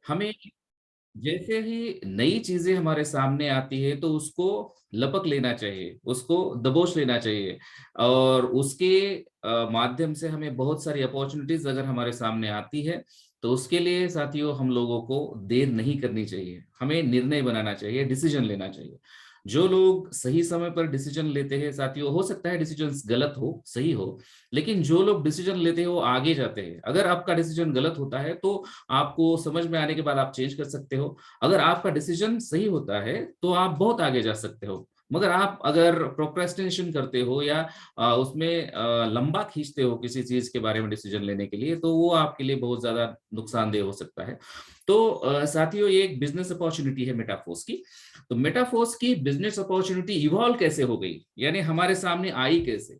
हमें जैसे ही नई चीजें हमारे सामने आती है तो उसको लपक लेना चाहिए, उसको दबोच लेना चाहिए। और उसके माध्यम से हमें बहुत सारी अपॉर्चुनिटीज अगर हमारे सामने आती है, तो उसके लिए साथियों हम लोगों को देर नहीं करनी चाहिए, हमें निर्णय बनाना चाहिए, डिसीजन लेना चाहिए। जो लोग सही समय पर डिसीजन लेते हैं साथियों, हो सकता है डिसीजन गलत हो सही हो, लेकिन जो लोग डिसीजन लेते हैं वो आगे जाते हैं। अगर आपका डिसीजन गलत होता है तो आपको समझ में आने के बाद आप चेंज कर सकते हो। अगर आपका डिसीजन सही होता है तो आप बहुत आगे जा सकते हो। मगर आप अगर प्रोक्रेस्टिनेशन करते हो या उसमें लंबा खींचते हो किसी चीज के बारे में डिसीजन लेने के लिए, तो वो आपके लिए बहुत ज्यादा नुकसानदेह हो सकता है। तो साथियों, ये एक बिजनेस अपॉर्चुनिटी है मेटाफोर्स की। तो मेटाफोर्स की बिजनेस अपॉर्चुनिटी इवॉल्व कैसे हो गई, यानी हमारे सामने आई कैसे,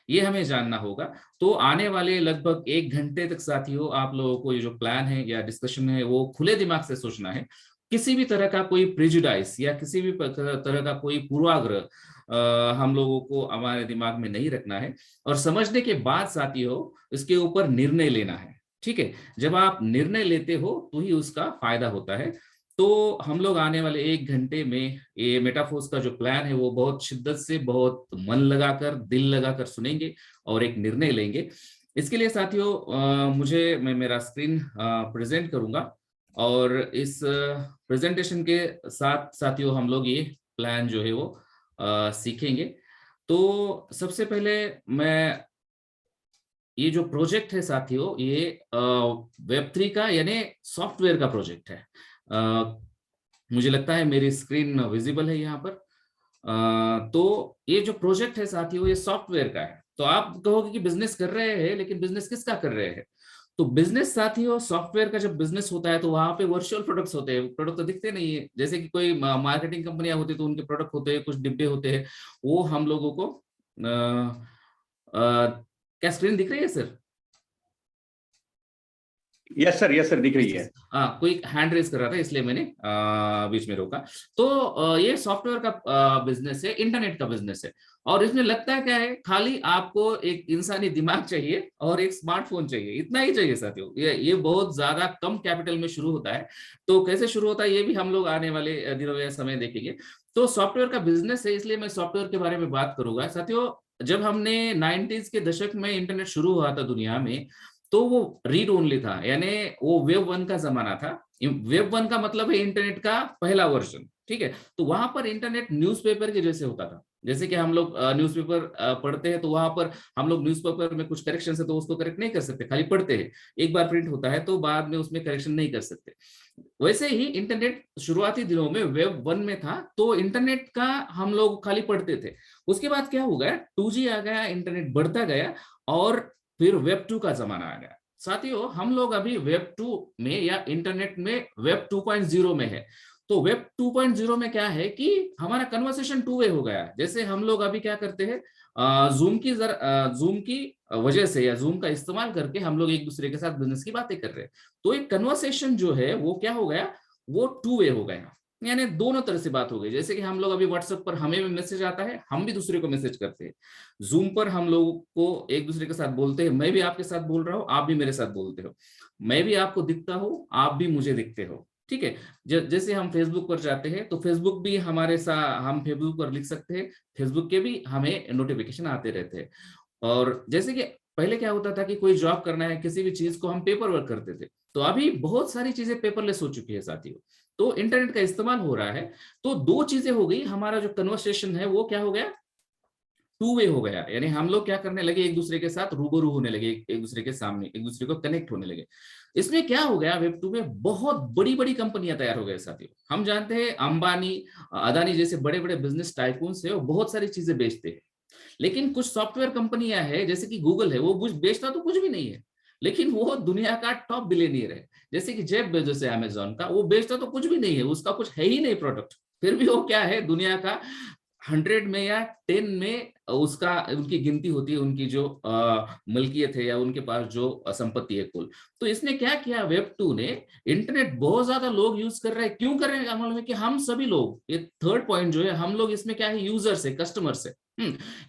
ये हमें जानना होगा। तो आने वाले लगभग 1 घंटे तक साथियों, आप लोगों को ये जो प्लान है या डिस्कशन है वो खुले दिमाग से सोचना है। किसी भी तरह का कोई प्रेजुडाइस या किसी भी तरह का कोई पूर्वाग्रह हम लोगों को हमारे दिमाग में नहीं रखना है। और समझने के बाद साथियों इसके ऊपर निर्णय लेना है। ठीक है, जब आप निर्णय लेते हो तो ही उसका फायदा होता है। तो हम लोग आने वाले 1 घंटे में ये मेटाफोर्स का जो प्लान है वो बहुत शिद्दत से, बहुत मन लगाकर, दिल लगाकर सुनेंगे और एक निर्णय लेंगे। इसके लिए साथियों मैं मेरा स्क्रीन प्रेजेंट करूंगा, और इस प्रेजेंटेशन के साथ साथियों हम लोग ये प्लान जो है वो सीखेंगे। तो सबसे पहले मैं, ये जो प्रोजेक्ट है साथियों, ये वेब3 का यानी सॉफ्टवेयर का प्रोजेक्ट है। मुझे लगता है मेरी स्क्रीन विजिबल है यहाँ पर। तो ये जो प्रोजेक्ट है साथियों, ये सॉफ्टवेयर का है। तो आप कहोगे कि बिजनेस कर रहे हैं, लेकिन बिजनेस किसका कर रहे हैं? तो बिजनेस साथियों, सॉफ्टवेयर का जब बिजनेस होता है तो वहां पे वर्चुअल प्रोडक्ट्स होते हैं, प्रोडक्ट तो दिखते नहीं है। जैसे कि कोई मार्केटिंग कंपनियां होती है तो उनके प्रोडक्ट होते हैं, कुछ डिब्बे होते हैं, वो हम लोगों को क्या स्क्रीन दिख रही है sir? Yes sir, yes sir, दिख रही है। हाँ, कोई हैंड रेस कर रहा था इसलिए मैंने बीच में रोका। तो ये सॉफ्टवेयर का बिजनेस है, इंटरनेट का बिजनेस है। और इसमें लगता है क्या है, खाली आपको एक इंसानी दिमाग चाहिए और एक स्मार्टफोन चाहिए, इतना ही चाहिए साथियों। ये बहुत ज्यादा कम कैपिटल में शुरू होता है। तो कैसे शुरू होता है ये भी हम लोग आने वाले दिनों या समय देखेंगे। तो सॉफ्टवेयर का बिजनेस है, इसलिए मैं सॉफ्टवेयर के बारे में बात करूंगा साथियों। जब हमने 90s के दशक में इंटरनेट शुरू हुआ था दुनिया में, तो वो रीड ओनली था, यानी वो वेब 1 का जमाना था। वेब 1 का मतलब है इंटरनेट का पहला वर्जन। ठीक है, तो वहां पर इंटरनेट न्यूज़पेपर के जैसे होता था। जैसे कि हम लोग न्यूज़पेपर पढ़ते हैं, तो वहां पर हम लोग न्यूज़पेपर में कुछ करेक्शन है तो उसको करेक्ट नहीं कर सकते, खाली पढ़ते हैं। एक बार प्रिंट होता है तो बाद में उसमें करेक्शन नहीं कर सकते। वैसे ही इंटरनेट शुरुआती दिनों में वेब 1 में था, तो इंटरनेट का हम लोग खाली पढ़ते थे। उसके बाद क्या हो गया, 2G आ गया, इंटरनेट बढ़ता गया, और फिर वेब 2 का जमाना आ गया। साथियों, हम लोग अभी वेब 2 में या इंटरनेट में वेब 2.0 में है। तो वेब 2.0 में क्या है कि हमारा कन्वर्सेशन 2 वे हो गया। जैसे हम लोग अभी क्या करते हैं, जूम की वजह से या जूम का इस्तेमाल करके हम लोग एक दूसरे के साथ बिजनेस की बातें कर रहे हैं। तो एक कन्वर्सेशन जो है वो क्या हो गया, वो 2 वे हो गया, यानी दोनों तरह से बात हो गई। जैसे कि हम लोग अभी व्हाट्सएप पर हमें भी मैसेज आता है, हम भी दूसरे को मैसेज करते हैं। जूम पर हम लोग को एक दूसरे के साथ बोलते हैं, मैं भी आपके साथ बोल रहा हूँ, आप भी मेरे साथ बोलते हो, मैं भी आपको दिखता हूँ, आप भी मुझे दिखते हो। ठीक है, जैसे हम फेसबुक पर जाते हैं तो फेसबुक भी हमारे साथ, हम फेसबुक पर लिख सकते हैं, फेसबुक के भी हमें नोटिफिकेशन आते रहते हैं। और जैसे कि पहले क्या होता था कि कोई जॉब करना है, किसी भी चीज को हम पेपर वर्क करते थे, तो अभी बहुत सारी चीजें पेपरलेस हो चुकी है साथियों। तो इंटरनेट का इस्तेमाल हो रहा है। तो दो चीजें हो गई, हमारा जो कन्वर्सेशन है वो क्या हो गया, 2 वे हो गया। यानी हम लोग क्या करने लगे, एक दूसरे के साथ रूबरू होने लगे, एक दूसरे के सामने एक दूसरे को कनेक्ट होने लगे। इसमें क्या हो गया, वेब 2 में बहुत बड़ी बड़ी कंपनियां तैयार हो गए साथियों। हम जानते हैं अंबानी, अदानी जैसे बड़े बड़े बिजनेस टाइकून्स है, वो बहुत सारी चीजें बेचते हैं। लेकिन कुछ सॉफ्टवेयर कंपनियां हैं, जैसे कि गूगल है, वो बेचता तो कुछ भी नहीं है, लेकिन वो दुनिया का टॉप बिलियनियर है। जैसे कि जेफ बेजोस है अमेजोन का, वो बेचता तो कुछ भी नहीं है, उसका कुछ है ही नहीं प्रोडक्ट, फिर भी वो क्या है, दुनिया का 100 में या 10 में उसका, उनकी गिनती होती है, उनकी जो मलकियत है या उनके पास जो संपत्ति है कुल। तो इसने क्या किया, वेब 2 ने, इंटरनेट बहुत ज्यादा लोग यूज कर रहे हैं। क्यों कर रहे हैं, मालूम है कि हम सभी लोग, ये थर्ड पॉइंट जो है, हम लोग इसमें क्या है, यूजर्स है, कस्टमर्स है।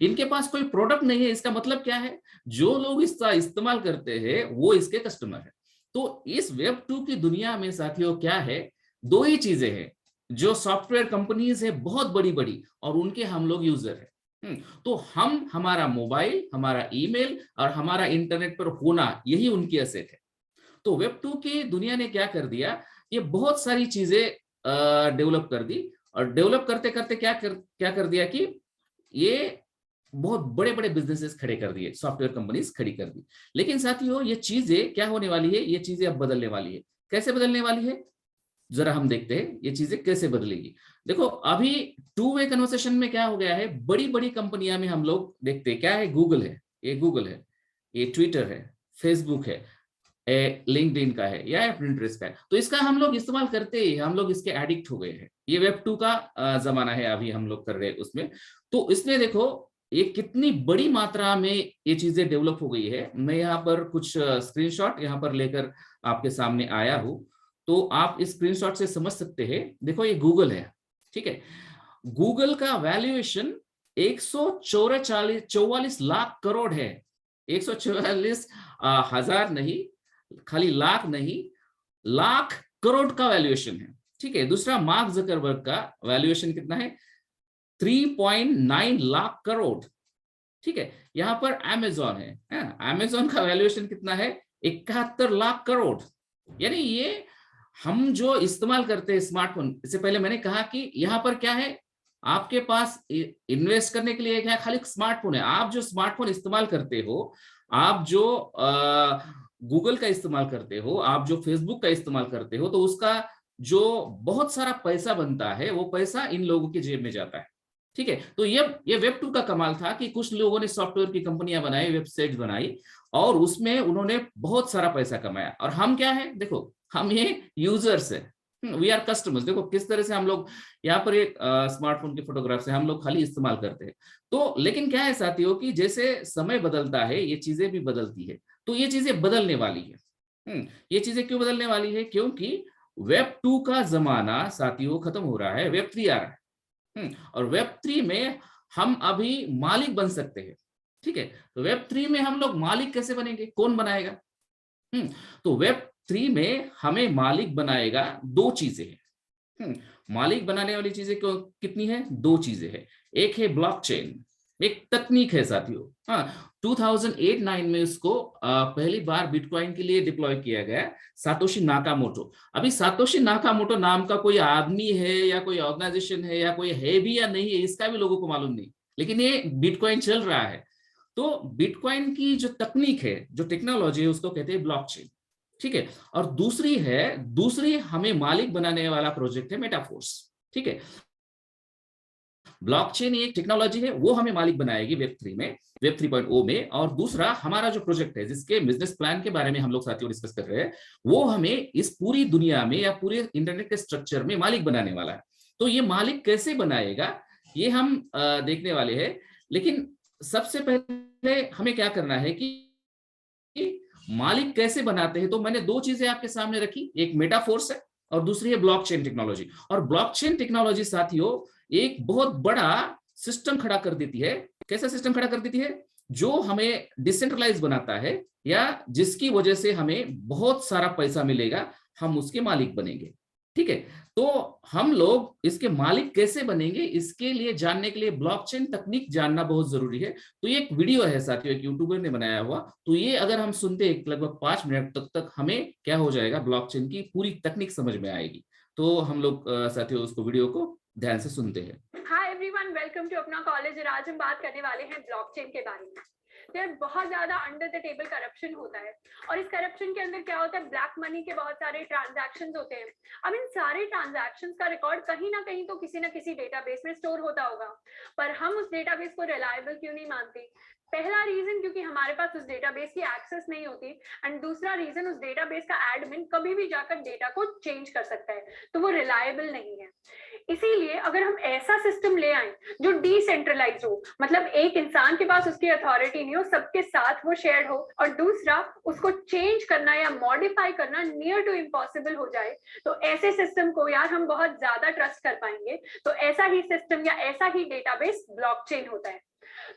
इनके पास कोई प्रोडक्ट नहीं है, इसका मतलब क्या है, जो लोग इसका इस्तेमाल करते हैं वो इसके कस्टमर है। तो इस वेब 2 की दुनिया में साथियों क्या है, दो ही चीजें हैं जो सॉफ्टवेयर कंपनीज है बहुत बड़ी बड़ी, और उनके हम लोग यूजर है। तो हम, हमारा मोबाइल, हमारा ईमेल और हमारा इंटरनेट पर होना, यही उनकी असेट है। तो वेब 2 की दुनिया ने क्या कर दिया, ये बहुत सारी चीजें डेवलप कर दी, और डेवलप करते करते क्या कर दिया कि ये बहुत बड़े बड़े बिजनेसेस खड़े कर दिए, सॉफ्टवेयर कंपनीज खड़ी कर दी। लेकिन साथियों ये चीजें क्या होने वाली है, ये चीजें अब बदलने वाली है। कैसे बदलने वाली है, जरा हम देखते हैं ये चीजें कैसे बदलेगी। देखो अभी टू वे कन्वर्सेशन में क्या हो गया है, बड़ी बड़ी कंपनियां में हम लोग देखते हैं क्या है, गूगल है, ये गूगल है, ये ट्विटर है, फेसबुक है, लिंक्डइन का है, या प्रिंटरेस्ट का है। तो इसका हम लोग इस्तेमाल करते ही हम लोग इसके एडिक्ट हो गए हैं। ये वेब 2 का जमाना है, अभी हम लोग कर रहे हैं उसमें। तो इसमें देखो ये कितनी बड़ी मात्रा में ये चीजें डेवलप हो गई है। मैं यहाँ पर कुछ स्क्रीनशॉट यहाँ पर लेकर आपके सामने आया हूँ, तो आप इस स्क्रीनशॉट से समझ सकते हैं। देखो ये गूगल है, ठीक है। गूगल का वैल्यूएशन 144 लाख करोड़ है। 144 हजार नहीं, खाली लाख नहीं, लाख करोड़ का वैल्यूएशन है, ठीक है। दूसरा मार्क जकरबर्ग का वैल्यूएशन कितना है, 3.9 लाख करोड़, ठीक है। यहां पर अमेजॉन है, अमेजॉन का वैल्यूएशन कितना है, 71 लाख करोड़। यानी ये हम जो इस्तेमाल करते हैं स्मार्टफोन, इससे पहले मैंने कहा कि यहां पर क्या है, आपके पास इन्वेस्ट करने के लिए क्या खाली स्मार्टफोन है। आप जो स्मार्टफोन इस्तेमाल करते हो, आप जो गूगल का इस्तेमाल करते हो, आप जो फेसबुक का इस्तेमाल करते हो, तो उसका जो बहुत सारा पैसा बनता है, वो पैसा इन लोगों की जेब में जाता है, ठीक है। तो ये वेब 2 का कमाल था कि कुछ लोगों ने सॉफ्टवेयर की कंपनियां बनाई, वेबसाइट बनाई, और उसमें उन्होंने बहुत सारा पैसा कमाया। और हम क्या है, देखो हम ये यूजर्स है, वी आर कस्टमर्स। देखो किस तरह से हम लोग यहाँ पर एक स्मार्टफोन के फोटोग्राफ से हम लोग खाली इस्तेमाल करते हैं। तो लेकिन क्या है साथियों कि जैसे समय बदलता है, ये चीजें भी बदलती है। तो ये चीजें बदलने वाली है। ये चीजें क्यों बदलने वाली है, क्योंकि वेब 2 का जमाना साथियों खत्म हो रहा है, वेब 3 आ रहा है। और वेब 3 में हम अभी मालिक बन सकते हैं, ठीक है। तो वेब 3 में हम लोग मालिक कैसे बनेंगे, कौन बनाएगा। तो वेब 3 में हमें मालिक बनाएगा दो चीजें हैं। मालिक बनाने वाली चीजें कितनी है, दो चीजें हैं। एक है ब्लॉकचेन, एक तकनीक है साथियों। हाँ, 2008-9 में इसको पहली बार बिटकॉइन के लिए डिप्लॉय किया गया, सातोशी नाकामोटो। अभी सातोशी नाकामोटो नाम का कोई आदमी है या कोई ऑर्गेनाइजेशन है या कोई है भी या नहीं है, इसका भी लोगों को मालूम नहीं, लेकिन ये बिटकॉइन चल रहा है। तो बिटकॉइन की जो तकनीक है, जो टेक्नोलॉजी है, उसको कहते हैं ब्लॉकचेन, ठीक है। और दूसरी हमें मालिक बनाने वाला प्रोजेक्ट है मेटाफोर्स, ठीक है। ब्लॉकचेन एक टेक्नोलॉजी है, वो हमें मालिक बनाएगी वेब 3 में, वेब 3.0 में। और दूसरा हमारा जो प्रोजेक्ट है, जिसके बिजनेस प्लान के बारे में हम लोग साथियों डिस्कस कर रहे हैं, वो हमें इस पूरी दुनिया में या पूरे इंटरनेट के स्ट्रक्चर में मालिक बनाने वाला है। तो ये मालिक कैसे बनाएगा, ये हम देखने वाले हैं। लेकिन सबसे पहले हमें क्या करना है कि मालिक कैसे बनाते हैं। तो मैंने दो चीजें आपके सामने रखी, एक मेटाफोर्स है और दूसरी है ब्लॉकचेन टेक्नोलॉजी। और ब्लॉकचेन टेक्नोलॉजी साथियों एक बहुत बड़ा सिस्टम खड़ा कर देती है। कैसा सिस्टम खड़ा कर देती है, जो हमें डिसेंट्रलाइज बनाता है, या जिसकी वजह से हमें बहुत सारा पैसा मिलेगा, हम उसके मालिक बनेंगे, ठीक है। तो हम लोग इसके मालिक कैसे बनेंगे, इसके लिए जानने के लिए ब्लॉकचेन तकनीक जानना बहुत जरूरी है। तो ये एक वीडियो है साथियों, एक यूट्यूबर ने बनाया हुआ। तो ये अगर हम सुनते हैं लगभग 5 मिनट तक हमें क्या हो जाएगा, ब्लॉकचेन की पूरी तकनीक समझ में आएगी। तो हम लोग साथियों उसको वीडियो को ध्यान से सुनते हैं। हाय एवरीवन, वेलकम टू अपना कॉलेज। और आज हम बात करने वाले हैं ब्लॉकचेन के बारे में। यार बहुत ज्यादा अंडर द टेबल करप्शन होता है, और इस करप्शन के अंदर क्या होता है, ब्लैक मनी के बहुत सारे ट्रांजैक्शंस होते हैं। अब इन सारे ट्रांजैक्शंस का रिकॉर्ड कहीं ना कहीं तो किसी ना किसी डेटाबेस में स्टोर होता होगा, पर हम उस डेटाबेस को रिलायबल क्यों नहीं मानते। पहला रीजन, क्योंकि हमारे पास उस डेटाबेस की एक्सेस नहीं होती, एंड दूसरा रीजन, उस डेटाबेस का एडमिन कभी भी जाकर डेटा को चेंज कर सकता है, तो वो रिलायबल नहीं है। इसीलिए अगर हम ऐसा सिस्टम ले आए जो डिसेंट्रलाइज हो, मतलब एक इंसान के पास उसकी अथॉरिटी नहीं हो, सबके साथ वो शेयर्ड हो, और दूसरा उसको चेंज करना या मॉडिफाई करना नियर टू इम्पॉसिबल हो जाए, तो ऐसे सिस्टम को यार हम बहुत ज्यादा ट्रस्ट कर पाएंगे। तो ऐसा ही सिस्टम या ऐसा ही डेटाबेस ब्लॉकचेन होता है।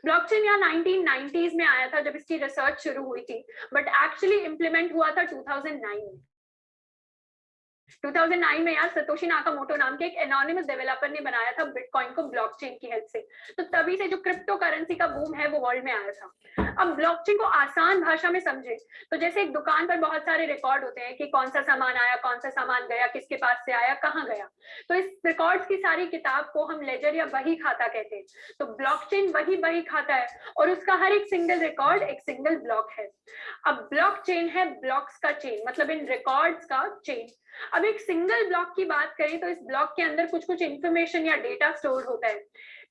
ब्लॉकचेन यहाँ 1990s में आया था जब इसकी रिसर्च शुरू हुई थी, बट एक्चुअली इम्प्लीमेंट हुआ था 2009 में। 2009 में यार सतोशी नाकामोटो नाम के एक एनोनिमस डेवलपर ने बनाया था बिटकॉइन को ब्लॉकचेन की हेल्प से। तो तभी से जो क्रिप्टो करेंसी का बूम है वो वर्ल्ड में आया था। अब ब्लॉकचेन को आसान भाषा में समझे तो जैसे एक दुकान पर बहुत सारे रिकॉर्ड होते हैं कि कौन सा सामान आया, कौन सा सामान गया, किसके पास से आया, कहाँ गया। तो इस रिकॉर्ड्स की सारी किताब को हम लेजर या बही खाता कहते हैं। तो ब्लॉकचेन वही बही खाता है और उसका हर एक सिंगल रिकॉर्ड एक सिंगल ब्लॉक है। अब ब्लॉकचेन है ब्लॉक्स का चेन, मतलब इन रिकॉर्ड्स का चेन। अब एक सिंगल ब्लॉक की बात करें तो इस ब्लॉक के अंदर कुछ कुछ इंफॉर्मेशन या डेटा स्टोर होता है।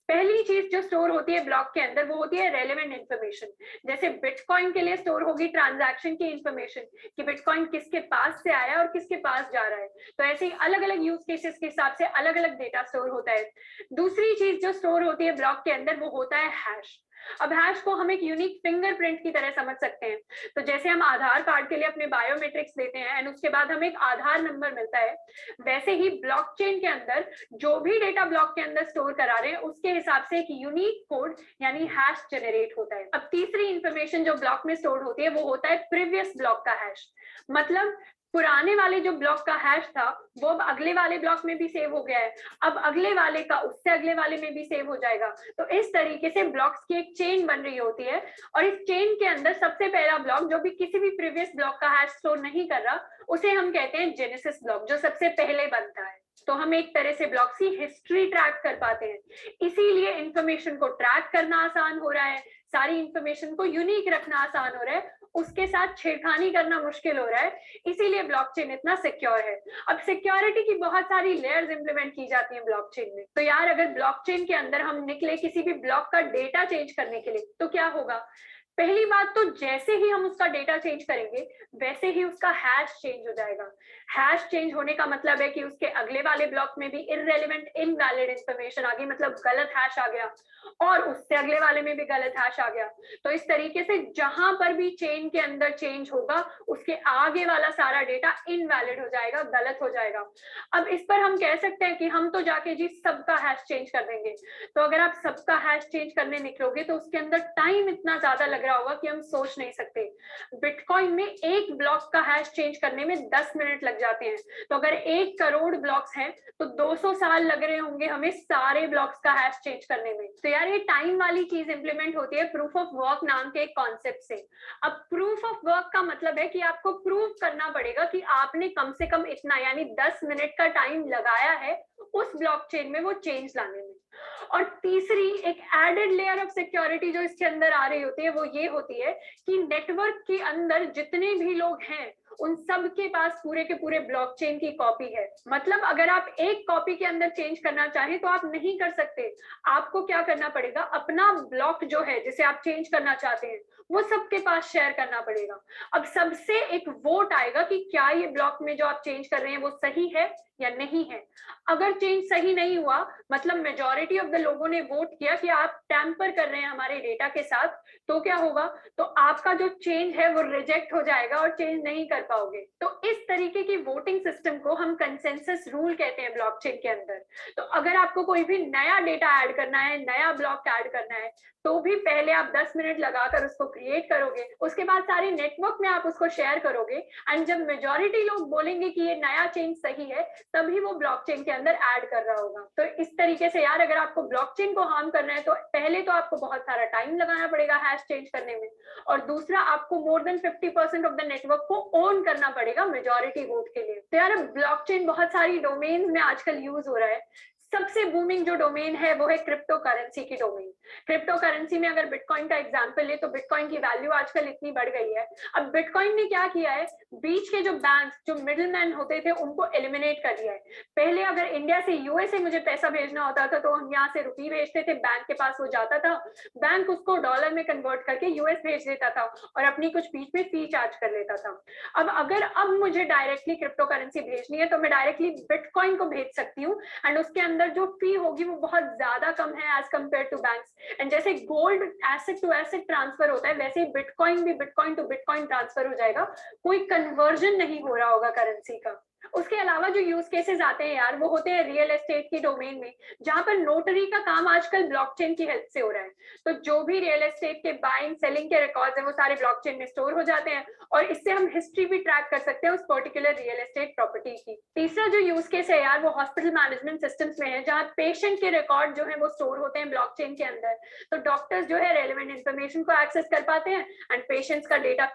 पहली चीज जो स्टोर होती है ब्लॉक के अंदर वो होती है रेलेवेंट इंफॉर्मेशन। जैसे बिटकॉइन के लिए स्टोर होगी ट्रांजैक्शन की इंफॉर्मेशन कि बिटकॉइन किसके पास से आया और किसके पास जा रहा है। तो ऐसे ही अलग अलग यूज केसेस के हिसाब से अलग अलग डेटा स्टोर होता है। दूसरी चीज जो स्टोर होती है ब्लॉक के अंदर वो होता है हैश। अब हैश को हम एक यूनिक फिंगरप्रिंट की तरह समझ सकते हैं। तो जैसे हम आधार कार्ड के लिए अपने बायोमेट्रिक्स देते हैं एंड उसके बाद हमें एक आधार नंबर मिलता है, वैसे ही ब्लॉकचेन के अंदर जो भी डेटा ब्लॉक के अंदर स्टोर करा रहे हैं उसके हिसाब से एक यूनिक कोड यानी हैश जनरेट होता है। अब तीसरी इंफॉर्मेशन जो ब्लॉक में स्टोर होती है वो होता है प्रीवियस ब्लॉक का हैश। मतलब पुराने वाले जो ब्लॉक का हैश था वो अब अगले वाले ब्लॉक में भी सेव हो गया है, अब अगले वाले का उससे अगले वाले में भी सेव हो जाएगा। तो इस तरीके से ब्लॉक्स की एक चेन बन रही होती है और इस चेन के अंदर सबसे पहला ब्लॉक जो भी किसी भी प्रीवियस ब्लॉक का हैश स्टोर नहीं कर रहा उसे हम कहते हैं जेनेसिस ब्लॉक, जो सबसे पहले बनता है। तो हम एक तरह से ब्लॉक्स की हिस्ट्री ट्रैक कर पाते हैं। इसीलिए इंफॉर्मेशन को ट्रैक करना आसान हो रहा है, सारी इंफॉर्मेशन को यूनिक रखना आसान हो रहा है, उसके साथ छेड़खानी करना मुश्किल हो रहा है। इसीलिए ब्लॉकचेन इतना सिक्योर है। अब सिक्योरिटी की बहुत सारी लेयर्स इंप्लीमेंट की जाती हैं ब्लॉकचेन में। तो यार अगर ब्लॉकचेन के अंदर हम निकले किसी भी ब्लॉक का डेटा चेंज करने के लिए तो क्या होगा? पहली बात तो जैसे ही हम उसका डेटा चेंज करेंगे वैसे ही उसका हैश चेंज हो जाएगा। हैश चेंज होने का मतलब है कि उसके अगले वाले ब्लॉक में भी इररेलेवेंट इनवैलिड इंफॉर्मेशन आ गई, मतलब गलत हैश आ गया, और उससे अगले वाले में भी गलत हैश आ गया। तो इस तरीके से जहां पर भी चेन के अंदर चेंज होगा उसके आगे वाला सारा डेटा इनवैलिड हो जाएगा, गलत हो जाएगा। अब इस पर हम कह सकते हैं कि हम तो जाके जी सबका हैश चेंज कर देंगे। तो अगर आप सबका हैश चेंज करने निकलोगे तो उसके अंदर टाइम इतना ज्यादा लग रहा होगा कि हम सोच नहीं सकते। बिटकॉइन में एक ब्लॉक का हैश चेंज करने में 10 मिनट लग जाते हैं। तो अगर 1 करोड़ ब्लॉक्स हैं तो 200 साल लग रहे होंगे हमें सारे ब्लॉक्स का हैश चेंज करने में। तो यार ये टाइम वाली चीज इंप्लीमेंट होती है प्रूफ ऑफ वर्क नाम के एक कॉन्सेप्ट से। अब प्रूफ ऑफ वर्क का मतलब है कि आपको प्रूव करना पड़ेगा कि आपने कम से कम इतना यानी 10 मिनट का टाइम लगाया है उस ब्लॉकचेन में वो चेंज लाने में। और तीसरी एक एडेड लेयर ऑफ सिक्योरिटी जो इसके अंदर आ रही होती है वो ये होती है कि नेटवर्क के अंदर जितने भी लोग हैं उन सब के पास पूरे के पूरे ब्लॉकचेन की कॉपी है। मतलब अगर आप एक कॉपी के अंदर चेंज करना चाहें तो आप नहीं कर सकते। आपको क्या करना पड़ेगा, अपना ब्लॉक जो है जिसे आप चेंज करना चाहते हैं वो सबके पास शेयर करना पड़ेगा। अब सबसे एक वोट आएगा कि क्या ये ब्लॉक में जो आप चेंज कर रहे हैं वो सही है या नहीं है। अगर चेंज सही नहीं हुआ मतलब मेजॉरिटी ऑफ द लोगों ने वोट किया कि आप टैंपर कर रहे हैं हमारे डेटा के साथ, तो क्या होगा, तो आपका जो चेंज है वो रिजेक्ट हो जाएगा और चेंज नहीं कर पाओगे। तो इस तरीके की वोटिंग सिस्टम को हम कंसेंसस रूल कहते हैं ब्लॉकचेन के अंदर। तो अगर आपको कोई भी नया डेटा ऐड करना है, नया ब्लॉक ऐड करना है, तो भी पहले आप 10 मिनट लगाकर उसको क्रिएट करोगे, उसके बाद सारे नेटवर्क में आप उसको शेयर करोगे एंड जब मेजॉरिटी लोग बोलेंगे कि ये नया चेंज सही है तभी वो ब्लॉकचेन के अंदर ऐड कर रहा होगा। तो इस तरीके से यार अगर आपको ब्लॉकचेन को हार्म करना है तो पहले तो आपको बहुत सारा टाइम लगाना पड़ेगा हैश चेंज करने में, और दूसरा आपको more than 50% of the network को ओन करना पड़ेगा मेजॉरिटी वोट के लिए। तो यार ब्लॉकचेन बहुत सारी डोमेन में आजकल यूज हो रहा है। सबसे बूमिंग जो डोमेन है वो है क्रिप्टो करेंसी की डोमेन। क्रिप्टो करेंसी में अगर बिटकॉइन का एग्जांपल ले तो बिटकॉइन की वैल्यू आजकल इतनी बढ़ गई है। अब बिटकॉइन ने क्या किया है, बीच के जो बैंक जो मिडिलमैन होते थे उनको एलिमिनेट कर दिया है। पहले अगर इंडिया से यूएसए मुझे पैसा भेजना होता था तो हम यहाँ से रुपये भेजते थे, बैंक के पास वो जाता था, बैंक उसको डॉलर में कन्वर्ट करके यूएस भेज देता था और अपनी कुछ बीच में फी चार्ज कर लेता था। अब मुझे डायरेक्टली क्रिप्टो करेंसी भेजनी है तो मैं डायरेक्टली बिटकॉइन को भेज सकती हूँ एंड उसके अंदर जो फी होगी वो बहुत ज्यादा कम है as compare to banks. And जैसे gold asset to asset transfer होता है वैसे ही बिटकॉइन भी बिटकॉइन टू बिटकॉइन ट्रांसफर हो जाएगा, कोई कन्वर्जन नहीं हो रहा होगा करेंसी का। उसके अलावा जो यूज केसेस आते हैं यार, वो होते हैं रियल एस्टेट की डोमेन में, जहां पर नोटरी का काम आजकल ब्लॉकचेन की हेल्प से हो रहा है। तो जो भी रियल एस्टेट के बाइंग सेलिंग के रिकॉर्ड्स हैं वो सारे ब्लॉकचेन में स्टोर हो जाते हैं, और इससे हम हिस्ट्री भी ट्रैक कर सकते हैं उस पर्टिकुलर रियल एस्टेट प्रॉपर्टी की। तीसरा जो यूज केस है यार, वो हॉस्पिटल मैनेजमेंट सिस्टम्स में है, जहां पेशेंट के रिकॉर्ड जो है वो स्टोर होते हैं ब्लॉकचेन के अंदर। तो डॉक्टर्स जो है रेलेवेंट इन्फॉर्मेशन को एक्सेस कर पाते हैं एंड पेशेंट्स का डेटा।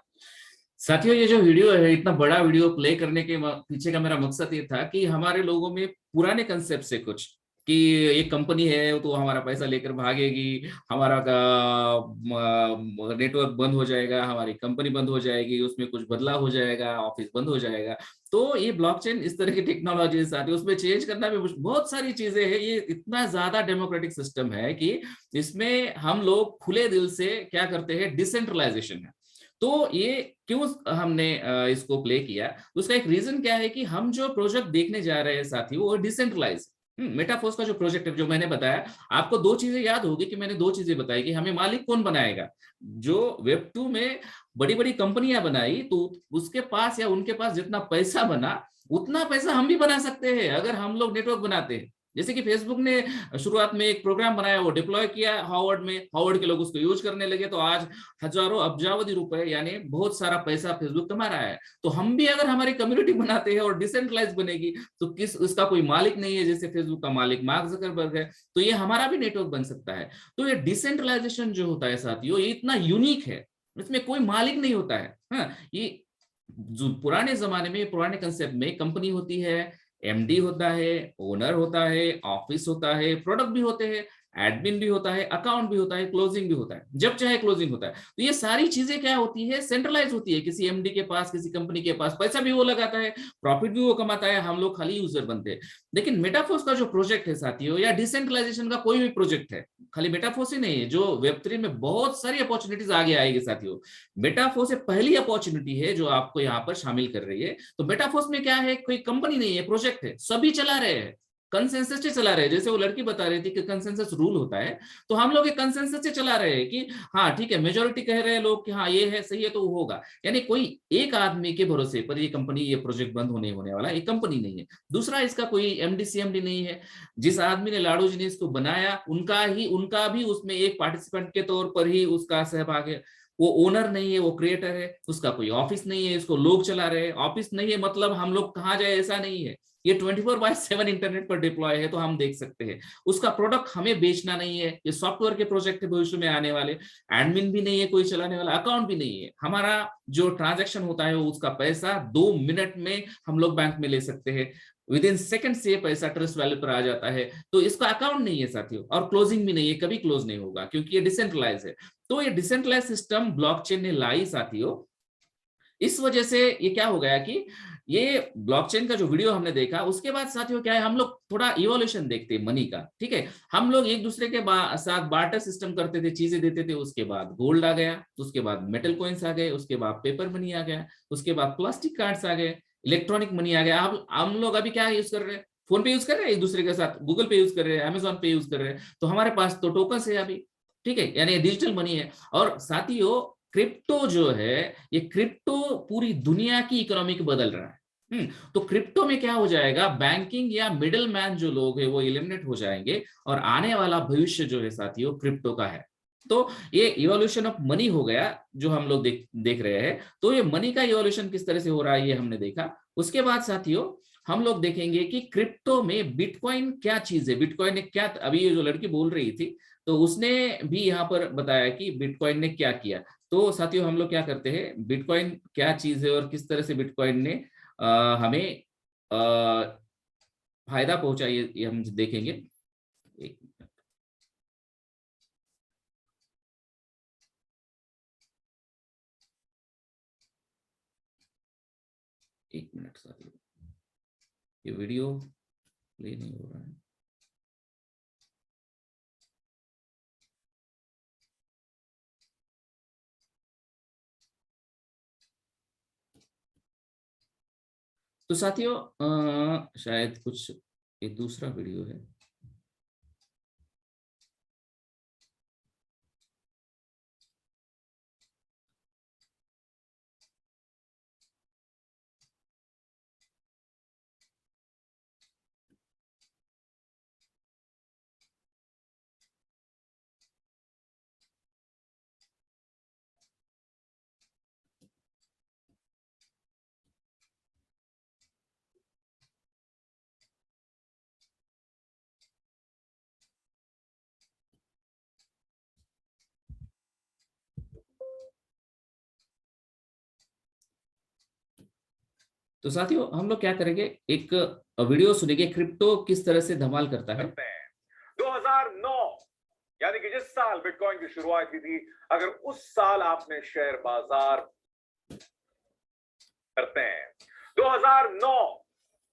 साथियों, ये जो वीडियो है, इतना बड़ा वीडियो प्ले करने के पीछे का मेरा मकसद ये था कि हमारे लोगों में पुराने कंसेप्ट से कुछ, कि एक कंपनी है तो हमारा पैसा लेकर भागेगी, हमारा का नेटवर्क बंद हो जाएगा, हमारी कंपनी बंद हो जाएगी, उसमें कुछ बदलाव हो जाएगा, ऑफिस बंद हो जाएगा। तो ये ब्लॉकचेन इस तरह की टेक्नोलॉजी साथ ही उसमें चेंज करना भी बहुत सारी चीजें हैं। ये इतना ज्यादा डेमोक्रेटिक सिस्टम है कि इसमें हम लोग खुले दिल से क्या करते हैं, डिसेंट्रलाइजेशन है। तो ये क्यों हमने इसको प्ले किया, उसका एक रीजन क्या है कि हम जो प्रोजेक्ट देखने जा रहे हैं साथी, वो डिसेंट्रलाइज। मेटाफोर्स का जो प्रोजेक्ट है, जो मैंने बताया आपको, दो चीजें याद होगी कि मैंने दो चीजें बताई कि हमें मालिक कौन बनाएगा। जो वेब 2 में बड़ी बड़ी कंपनियां बनाई, तो उसके पास या उनके पास जितना पैसा बना, उतना पैसा हम भी बना सकते हैं अगर हम लोग नेटवर्क बनाते हैं। जैसे कि फेसबुक ने शुरुआत में एक प्रोग्राम बनाया, वो डिप्लॉय किया हार्वर्ड में, हार्वर्ड के लोग उसको यूज करने लगे, तो आज हजारों अब्जावधि रुपए यानी बहुत सारा पैसा फेसबुक कमा रहा है। तो हम भी अगर हमारी कम्युनिटी बनाते हैं और डिसेंट्रलाइज बनेगी, तो किस उसका कोई मालिक नहीं है, जैसे फेसबुक का मालिक मार्क जकरबर्ग है, तो ये हमारा भी नेटवर्क बन सकता है। तो ये डिसेंट्रलाइजेशन जो होता है साथियों, ये इतना यूनिक है, इसमें कोई मालिक नहीं होता है। हाँ, ये जो पुराने जमाने में, पुराने कंसेप्ट में कंपनी होती है, एमडी होता है, ओनर होता है, ऑफिस होता है, प्रोडक्ट भी होते हैं, एडमिन भी होता है, अकाउंट भी होता है, क्लोजिंग भी होता है, जब चाहे क्लोजिंग होता है। तो ये सारी चीजें क्या होती है, सेंट्रलाइज होती है किसी एमडी के पास, किसी कंपनी के पास। पैसा भी वो लगाता है, प्रॉफिट भी वो कमाता है, हम लोग खाली यूजर बनते हैं। लेकिन मेटाफोर्स का जो प्रोजेक्ट है साथियों, या डिसेंट्रलाइजेशन का कोई भी प्रोजेक्ट है, खाली मेटाफोर्स ही नहीं है, जो वेब3 में बहुत सारी अपॉर्चुनिटीज आगे आएगी साथियों। मेटाफोर्स से पहली अपॉर्चुनिटी है जो आपको यहाँ पर शामिल कर रही है। तो मेटाफोर्स में क्या है, कोई कंपनी नहीं है, प्रोजेक्ट है, सभी चला रहे हैं, कंसेंसस से चला रहे हैं। जैसे वो लड़की बता रही थी कि कंसेंसस रूल होता है, तो हम लोग एक कंसेंसस से चला रहे हैं कि हाँ ठीक है, मेजोरिटी कह रहे हैं लोग कि हाँ ये है, सही है, तो वो होगा। यानी कोई एक आदमी के भरोसे पर ये कंपनी, ये प्रोजेक्ट बंद होने वाला, ये कंपनी नहीं है। दूसरा, इसका कोई एमडी सीएमडी नहीं है। जिस आदमी ने, लाडू जी ने इसको बनाया, उनका भी उसमें एक पार्टिसिपेंट के तौर पर ही उसका सहभाग है। वो ओनर नहीं है, वो क्रिएटर है, उसका कोई ऑफिस नहीं है, इसको लोग चला रहे हैं। ऑफिस नहीं है मतलब हम लोग कहाँ जाए, ऐसा नहीं है। ये 24/7 इंटरनेट पर डिप्लॉय है, तो हम देख सकते हैं। उसका प्रोडक्ट हमें बेचना नहीं है, ये सॉफ्टवेयर के प्रोजेक्ट है भविष्य में आने वाले। एडमिन भी नहीं है कोई चलाने वाला, अकाउंट भी नहीं है। हमारा जो ट्रांजैक्शन होता है, वो उसका पैसा 2 मिनट में हम लोग बैंक में ले सकते हैं। विद इन सेकंड से पैसा ट्रस्ट वैल्यू पर आ जाता है। तो इसका अकाउंट नहीं है साथियों, और क्लोजिंग भी नहीं है, कभी क्लोज नहीं होगा, क्योंकि ये डिसेंट्रलाइज है। तो ये डिसेंट्रलाइज सिस्टम ब्लॉकचेन ने लाई साथियों। इस वजह से ये क्या हो गया कि ये ब्लॉकचेन का जो वीडियो हमने देखा, उसके बाद साथियों क्या है, हम लोग थोड़ा इवोल्यूशन देखते हैं मनी का। ठीक है, हम लोग एक दूसरे के साथ बार्टर सिस्टम करते थे, चीजें देते थे। उसके बाद गोल्ड आ गया, उसके बाद मेटल कॉइन्स आ गए, उसके बाद पेपर मनी आ गया, उसके बाद प्लास्टिक कार्ड्स आ गए, इलेक्ट्रॉनिक मनी आ गया। अब हम लोग अभी क्या यूज कर रहे हैं, फोन पे यूज कर रहे हैं एक दूसरे के साथ, गूगल पे यूज कर रहे हैं, अमेजोन पे यूज कर रहे हैं। तो हमारे पास तो टोकन है अभी। ठीक है, यानी डिजिटल मनी है। और साथियों, क्रिप्टो जो है, ये क्रिप्टो पूरी दुनिया की इकोनॉमी को बदल रहा है। तो क्रिप्टो में क्या हो जाएगा, बैंकिंग या मिडिल मैन जो लोग है, वो एलिमिनेट हो जाएंगे, और आने वाला भविष्य जो है साथियों, क्रिप्टो का है। तो ये इवोल्यूशन ऑफ मनी हो गया, जो हम लोग देख रहे हैं। तो ये मनी का इवोल्यूशन किस तरह से हो रहा है, ये हमने देखा। उसके बाद साथियों, हम लोग देखेंगे कि क्रिप्टो में बिटकॉइन क्या चीज है, बिटकॉइन ने क्या, अभी ये जो लड़की बोल रही थी, तो उसने भी यहाँ पर बताया कि बिटकॉइन ने क्या किया। तो साथियों, हम लोग क्या करते हैं, बिटकॉइन क्या चीज है और किस तरह से बिटकॉइन ने हमें फायदा पहुंचा, ये हम देखेंगे। एक एक मिनट साथियों, ये वीडियो प्ले नहीं हो रहा है। तो साथियों, शायद कुछ एक दूसरा वीडियो है। तो साथियों हम लोग क्या करेंगे, एक वीडियो सुनेंगे क्रिप्टो किस तरह से धमाल करता है। 2009 यानी कि जिस साल बिटकॉइन की शुरुआत हुई थी, अगर उस साल आपने शेयर बाजार करते हैं, 2009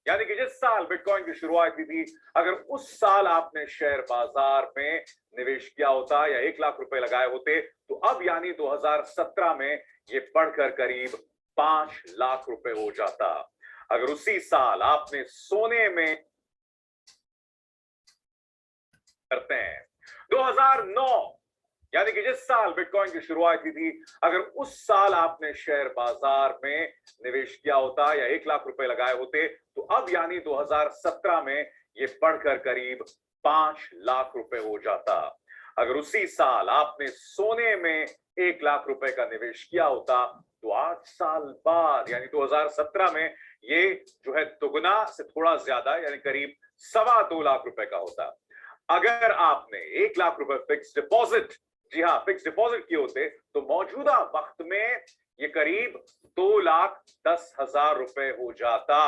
यानी कि जिस साल बिटकॉइन की शुरुआत हुई थी, अगर उस साल आपने शेयर बाजार में निवेश किया होता या 1 लाख रुपए लगाए होते, तो अब यानी 2017 में ये बढ़कर करीब 5 लाख रुपए हो जाता। अगर उसी साल आपने सोने में करते हैं, 2009 यानी कि जिस साल बिटकॉइन की शुरुआत हुई थी, अगर उस साल आपने शेयर बाजार में निवेश किया होता या 1 लाख रुपए लगाए होते, तो अब यानी 2017 में ये बढ़कर करीब 5 लाख रुपए हो जाता। अगर उसी साल आपने सोने में 1 लाख रुपए का निवेश किया होता, तो 8 साल बाद यानी 2017 में ये जो है दुगना से थोड़ा ज्यादा यानी करीब 2.25 लाख रुपए का होता। अगर आपने 1 लाख रुपए फिक्स डिपॉजिट, जी हाँ फिक्स डिपॉजिट किए होते, तो मौजूदा वक्त में ये करीब 2,10,000 रुपए हो जाता।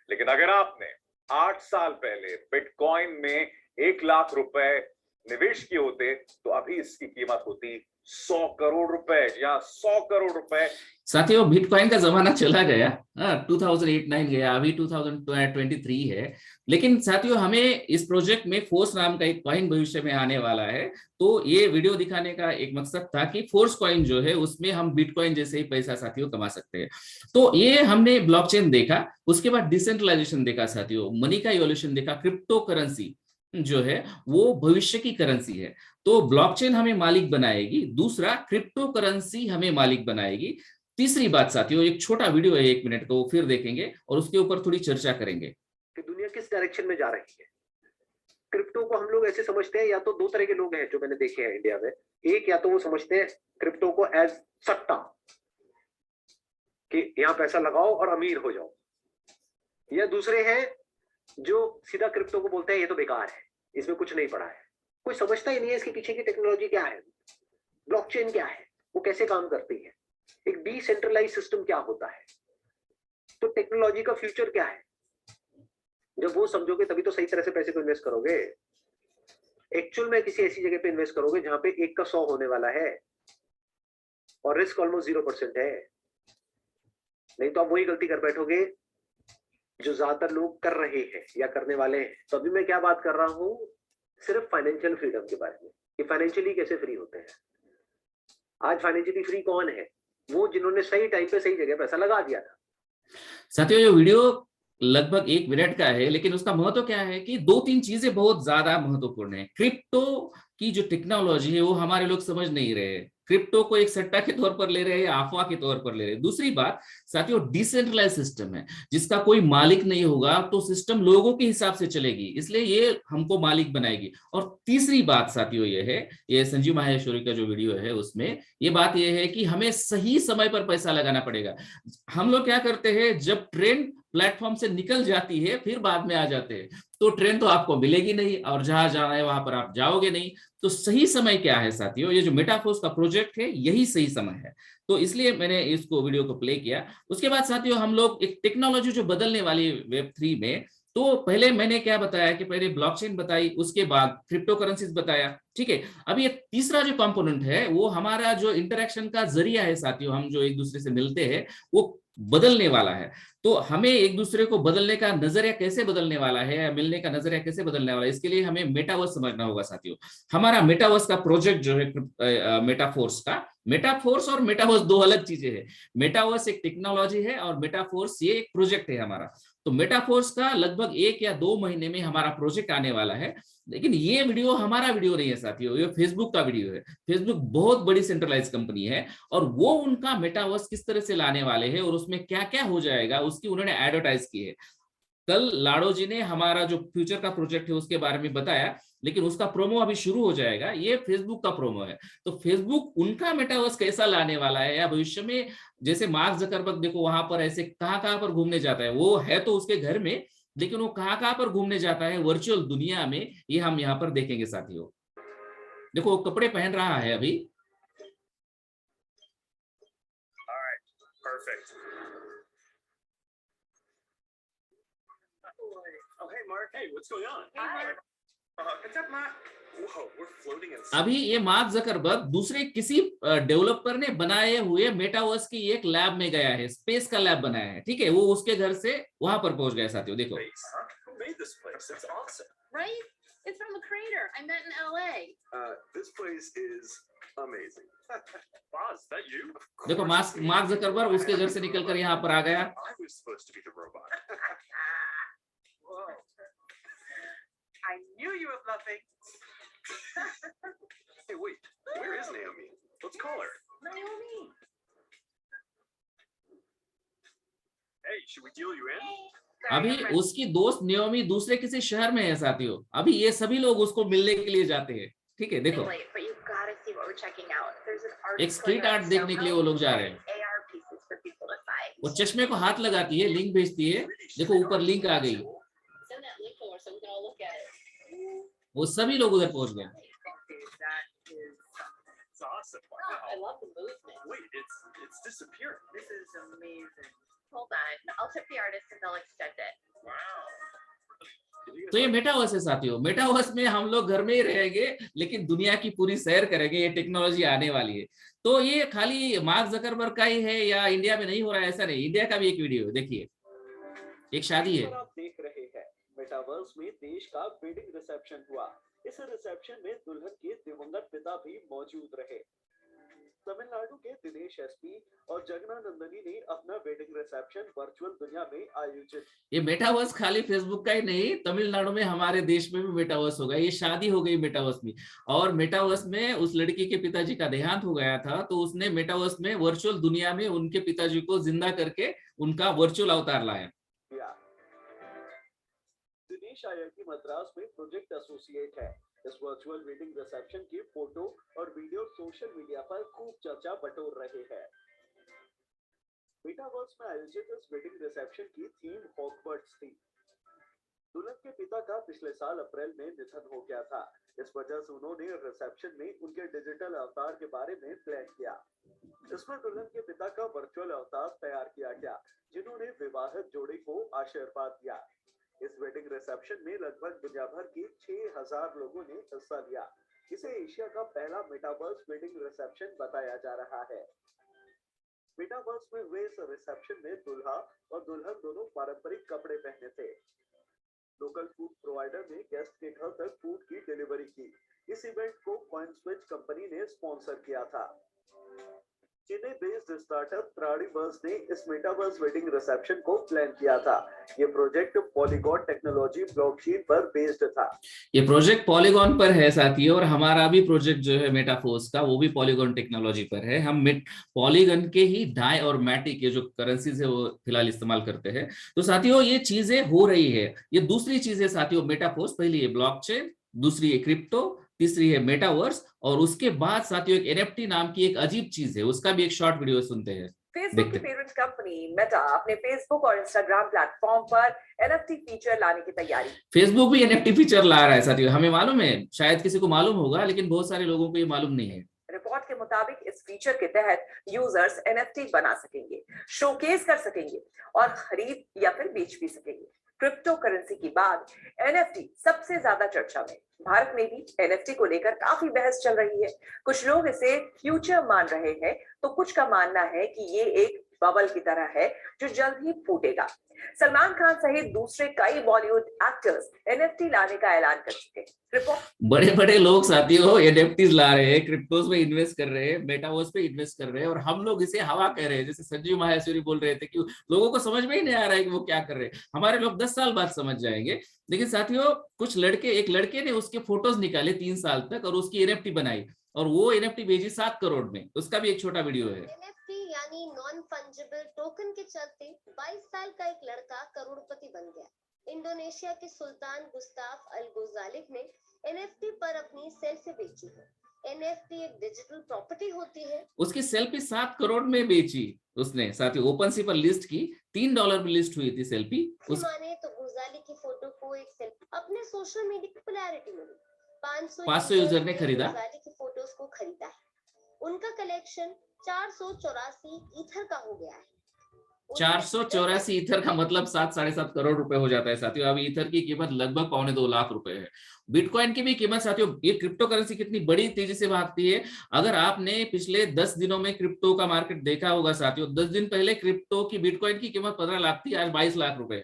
लेकिन अगर आपने 8 साल पहले बिटकॉइन में 1 लाख रुपए निवेश किए होते, तो अभी इसकी कीमत होती 100 करोड़ रुपए, या 100 करोड़ रुपए। साथियों बिटकॉइन का जमाना चला गया, 2008-9 गया, अभी 2023 है। लेकिन साथियों हमें इस प्रोजेक्ट में फोर्स नाम का एक कॉइन भविष्य में आने वाला है। तो ये वीडियो दिखाने का एक मकसद था कि फोर्स कॉइन जो है उसमें हम बिटकॉइन जैसे ही पैसा साथियों कमा सकते हैं। तो ये हमने ब्लॉकचेन देखा, उसके बाद डिसेंट्रलाइजेशन देखा साथियों, मनी का इवोल्यूशन देखा, क्रिप्टो करेंसी जो है वो भविष्य की करेंसी है। तो ब्लॉकचेन हमें मालिक बनाएगी, दूसरा क्रिप्टो करेंसी हमें मालिक बनाएगी। तीसरी बात साथियों, एक छोटा वीडियो है 1 मिनट का, वो फिर देखेंगे और उसके ऊपर थोड़ी चर्चा करेंगे कि दुनिया किस डायरेक्शन में जा रही है। क्रिप्टो को हम लोग ऐसे समझते हैं, या तो 2 तरह के लोग हैं जो मैंने देखे हैं इंडिया में। एक, या तो वो समझते हैं क्रिप्टो को एज सट्टा, कि यहां पैसा लगाओ और अमीर हो जाओ, या दूसरे हैं जो सीधा क्रिप्टो को बोलते हैं ये तो बेकार है, इसमें कुछ नहीं पड़ा है, कोई समझता ही नहीं है इसके पीछे की टेक्नोलॉजी क्या है, ब्लॉकचेन क्या है, वो कैसे काम करती है, एक डिसेंट्रलाइज सिस्टम क्या होता है, तो टेक्नोलॉजी का फ्यूचर क्या है। जब वो समझोगे तभी तो सही तरह से पैसे को इन्वेस्ट करोगे। एक्चुअल में किसी ऐसी जगह पे इन्वेस्ट करोगे जहां पे 1 का 100 होने वाला है और रिस्क ऑलमोस्ट 0% है। नहीं तो आप वही गलती कर बैठोगे जो ज्यादातर लोग कर रहे हैं या करने वाले हैं। तो अभी मैं क्या बात कर रहा हूं, सिर्फ फाइनेंशियल फ्रीडम के बारे में, कि फाइनेंशियली कैसे फ्री होते हैं। आज फाइनेंशियली फ्री कौन है? वो जिन्होंने सही टाइम पे सही जगह पैसा लगा दिया था। साथियों ये वीडियो लगभग 1 मिनट का है, लेकिन उसका महत्व क्या है कि 2-3 चीजें बहुत ज्यादा महत्वपूर्ण है। क्रिप्टो की जो टेक्नोलॉजी है वो हमारे लोग समझ नहीं रहे हैं, क्रिप्टो को एक सट्टा के तौर पर ले रहे हैं या अफवाह के तौर पर ले रहे हैं। दूसरी बात साथियों, डिसेंट्रलाइज सिस्टम है जिसका कोई मालिक नहीं होगा, तो सिस्टम लोगों के हिसाब से चलेगी, इसलिए ये हमको मालिक बनाएगी। और तीसरी बात साथियों ये है, ये संजीव माहेश्वरी का जो वीडियो है उसमें ये बात ये है कि हमें सही समय पर पैसा लगाना पड़ेगा। हम लोग क्या करते हैं, जब ट्रेंड प्लेटफॉर्म से निकल जाती है फिर बाद में आ जाते हैं, तो ट्रेन तो आपको मिलेगी नहीं और जहां जाना है वहां पर आप जाओगे नहीं। तो सही समय क्या है साथियों, ये जो मेटाफोर्स का प्रोजेक्ट है यही सही समय है। तो इसलिए मैंने इसको वीडियो को प्ले किया। उसके बाद साथियों हम लोग एक टेक्नोलॉजी जो बदलने वाली Web3 में, तो पहले मैंने क्या बताया कि पहले ब्लॉकचेन बताई, उसके बाद क्रिप्टो करेंसीज बताया, ठीक है। अब ये तीसरा जो कंपोनेंट है वो हमारा जो इंटरेक्शन का जरिया है साथियों, हम जो एक दूसरे से मिलते हैं वो बदलने वाला है। तो हमें एक दूसरे को बदलने का नजरिया कैसे बदलने वाला है, या मिलने का नजरिया कैसे बदलने वाला है, इसके लिए हमें मेटावर्स समझना होगा साथियों। हमारा मेटावर्स का प्रोजेक्ट जो है मेटाफोर्स और मेटावर्स 2 अलग चीजें हैं। मेटावर्स एक टेक्नोलॉजी है और मेटाफोर्स ये एक प्रोजेक्ट है हमारा। तो मेटाफोर्स का लगभग 1 या 2 महीने में हमारा प्रोजेक्ट आने वाला है। लेकिन ये वीडियो हमारा वीडियो नहीं है साथियों, ये फेसबुक का वीडियो है। फेसबुक बहुत बड़ी सेंट्रलाइज कंपनी है और वो उनका मेटावर्स किस तरह से लाने वाले हैं और उसमें क्या क्या हो जाएगा उसकी उन्होंने एडवर्टाइज की है। कल लाडो जी ने हमारा जो फ्यूचर का प्रोजेक्ट है उसके बारे में बताया, लेकिन उसका प्रोमो अभी शुरू हो जाएगा। ये फेसबुक का प्रोमो है। तो फेसबुक उनका मेटावर्स कैसा लाने वाला है, या भविष्य में जैसे मार्क जकरबर्ग देखो वहां पर ऐसे कहां पर घूमने जाता है, वो है तो उसके घर में, लेकिन वो कहां पर घूमने जाता है वर्चुअल दुनिया में, ये हम यहाँ पर देखेंगे साथियों। देखो वो कपड़े पहन रहा है अभी। Perfect. Oh, hey, Mark. Hey, what's going on? Hey, Mark. What's up, Mark? Whoa, we're floating in. अभी ये मार्क जकरबर्ग दूसरे किसी डेवलपर ने बनाए हुए मेटावर्स की एक लैब में गया है, स्पेस का लैब बनाया है, ठीक है, वो उसके घर से वहां पर पहुंच गया साथियों, देखो। Space, huh? Who made this place? It's awesome. Right? It's from the creator. I met in LA. This place is amazing. Wow, is that you? Of देखो course it's me. Mark Zuckerberg उसके घर से निकलकर यहाँ पर आ गया। I was supposed to be the robot. Whoa. I knew you were bluffing. Hey, wait. Where is Naomi? Let's call her. Naomi. Hey, should we deal you in? अभी उसकी दोस्त नियोमी दूसरे किसी शहर में है साथियों, अभी ये सभी लोग उसको मिलने के लिए जाते हैं, ठीक है, देखो But you gotta see what we're checking out. There's an art एक स्ट्रीट आर्ट देखने के लिए वो लोग जा रहे हैं। AR pieces for people to find. वो चश्मे को हाथ लगाती है, लिंक भेजती है, देखो ऊपर लिंक आ गई, Send that link over so we can all look at it. वो सभी लोग उधर पहुंच गए। That is something. It's awesome. I love the movement. Wait, it's disappeared. This is amazing. Hold on. I'll tip the artist and they'll extend it. Wow. Did you guys तो ये like- metaverse है साथियों, metaverse में हम लोग घर में ही रहेंगे लेकिन दुनिया की पूरी सैर करेंगे, ये टेक्नोलॉजी आने वाली है। तो ये खाली मार्क जकरबर्ग का ही है या इंडिया में नहीं हो रहा है ऐसा नहीं, इंडिया का भी एक वीडियो है, देखिए एक शादी है। आप देख रहे हैं मेटावर्स में देश का वेडिंग रिसेप्शन हुआ। इस रिसेप्शन में दुल्हन के दिवंगत पिता भी मौजूद रहे। तमिलनाडु के दिनेश एसपी और जगना नंदनी ने अपना वेडिंग रिसेप्शन वर्चुअल दुनिया में आयोजित। ये मेटावर्स खाली फेसबुक का ही नहीं, तमिलनाडु में हमारे देश में भी मेटावर्स होगा, ये शादी हो गई मेटावर्स में। और मेटावर्स में उस लड़की के पिताजी का देहांत हो गया था, तो उसने मेटावर्स में वर्चुअल दुनिया में उनके पिताजी को जिंदा करके उनका वर्चुअल अवतार लाया। दिनेश IIT मद्रास में प्रोजेक्ट एसोसिएट है। इस वर्चुअल वेडिंग रिसेप्शन की फोटो और वीडियो सोशल मीडिया पर खूब चर्चा बटोर रहे हैं। मेटावर्स में आयोजित इस वेडिंग रिसेप्शन की थीम हॉगवर्ट्स थी। दुल्हन के पिता का पिछले साल अप्रैल में निधन हो गया था, इस वजह से उन्होंने रिसेप्शन में उनके डिजिटल अवतार के बारे में प्लान किया। इसमें दुल्हन के पिता का वर्चुअल अवतार तैयार किया गया, जिन्होंने विवाहित जोड़े को आशीर्वाद दिया। इस वेडिंग रिसेप्शन में लगभग दुनिया भर के 6000 लोगों ने हिस्सा लिया। इसे एशिया का पहला मेटावर्स वेडिंग रिसेप्शन बताया जा रहा है। मेटावर्स में हुए इस रिसेप्शन में दूल्हा और दुल्हन दोनों पारंपरिक कपड़े पहने थे। लोकल फूड प्रोवाइडर ने गेस्ट के घर तक फूड की डिलीवरी की। इस इवेंट को कॉइनस्विच कंपनी ने स्पॉन्सर किया था। चेन्नई बेस्ड स्टार्टअप त्राडीवर्स ने इस मेटावर्स वेडिंग रिसेप्शन को प्लान किया था। ये प्रोजेक्ट पॉलीगॉन टेक्नोलॉजी ब्लॉकचेन पर बेस्ड था। ये प्रोजेक्ट पॉलीगॉन पर है साथियों, और हमारा भी प्रोजेक्ट जो है मेटाफोर्स का, वो भी पॉलीगॉन टेक्नोलॉजी पर है। हम पॉलीगॉन के ही डाई और मैटिक ये जो करेंसीज है वो फिलहाल इस्तेमाल करते हैं। तो साथियों ये चीजें हो रही है। ये दूसरी चीज है साथियों मेटाफोर्स, पहली है ब्लॉकचेन, दूसरी है क्रिप्टो, तीसरी है मेटावर्स, और उसके बाद साथियों एक NFT नाम की एक अजीब चीज है, उसका भी एक शॉर्ट वीडियो सुनते हैं। फेसबुक की पेरेंट कंपनी मेटा अपने फेसबुक और इंस्टाग्राम प्लेटफॉर्म पर NFT फीचर लाने की तैयारी। फेसबुक भी NFT फीचर ला रहा है साथियों, हमें मालूम है, शायद किसी को मालूम होगा लेकिन बहुत सारे लोगों को ये मालूम नहीं है। रिपोर्ट के मुताबिक इस फीचर के तहत यूजर्स NFT बना सकेंगे, शोकेस कर सकेंगे और खरीद या फिर बेच भी सकेंगे। क्रिप्टो करेंसी के बाद NFT सबसे ज्यादा चर्चा में। भारत में भी NFT को लेकर काफी बहस चल रही है। कुछ लोग इसे फ्यूचर मान रहे हैं, तो कुछ का मानना है कि ये एक बबल की तरह है जो जल्द ही फूटेगा। सलमान खान सहित दूसरे कई बॉलीवुड एक्टर्स NFT लाने का ऐलान कर चुके हैं। बड़े बड़े लोग साथियों NFTs ला रहे हैं, क्रिप्टोस में इन्वेस्ट कर रहे हैं, मेटावर्स पे इन्वेस्ट कर रहे हैं, और हम लोग इसे हवा कह रहे हैं। जैसे संजीव माहेश्वरी बोल रहे थे कि लोगों को समझ में ही नहीं आ रहा है कि वो क्या कर रहे हैं। हमारे लोग 10 साल बाद समझ जाएंगे। लेकिन साथियों कुछ एक लड़के ने उसके फोटोज निकाले 3 साल तक और उसकी NFT बनाई, और वो NFT भेजी 7 करोड़ में। उसका भी एक छोटा वीडियो है। NFT यानी नॉन फंजिबल टोकन के चलते 22 साल का एक लड़का करोड़पति बन गया। इंडोनेशिया के सुल्तान गुस्ताफ अल गुजालिक ने NFT पर अपनी सेल्फी बेची है। NFT एक डिजिटल प्रॉपर्टी होती है। उसकी सेल्फी 7 करोड़ में बेची उसने साथियों, ओपन सी पर लिस्ट की, $3 में लिस्ट हुई थी सेल्फी। माने तो गुजालिक की फोटो को एक सेल्फी अपने सोशल मीडिया की पॉपुलैरिटी मिली। 500 यूजर ने खरीदा। गुजालिक की फोटोज को खरीदा है। उनका कलेक्शन 484 ईथर का हो गया है। 484 ईथर का मतलब 7-7.5 करोड़ रुपए हो जाता है साथियों। अभी ईथर की कीमत लगभग 2.25 लाख रुपए है। बिटकॉइन की भी कीमत साथियों, ये क्रिप्टो करेंसी कितनी बड़ी तेजी से भागती है। अगर आपने पिछले 10 दिनों में क्रिप्टो का मार्केट देखा होगा साथियों, 10 दिन पहले क्रिप्टो की बिटकॉइन की कीमत 15 लाख थी, आज 22 लाख रुपए।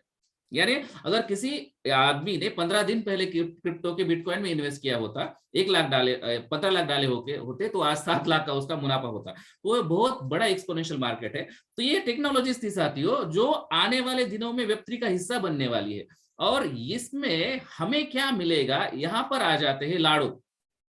यानी अगर किसी आदमी ने 15 दिन पहले क्रिप्टो के बिटकॉइन में इन्वेस्ट किया होता, 1 लाख डाले, 15 लाख डाले होते तो आज 7 लाख का उसका मुनाफा होता। तो बहुत बड़ा एक्सपोनेंशियल मार्केट है। तो ये टेक्नोलॉजीज थी साथियों जो आने वाले दिनों में वेब3 का हिस्सा बनने वाली है। और इसमें हमें क्या मिलेगा, यहां पर आ जाते हैं लाडो।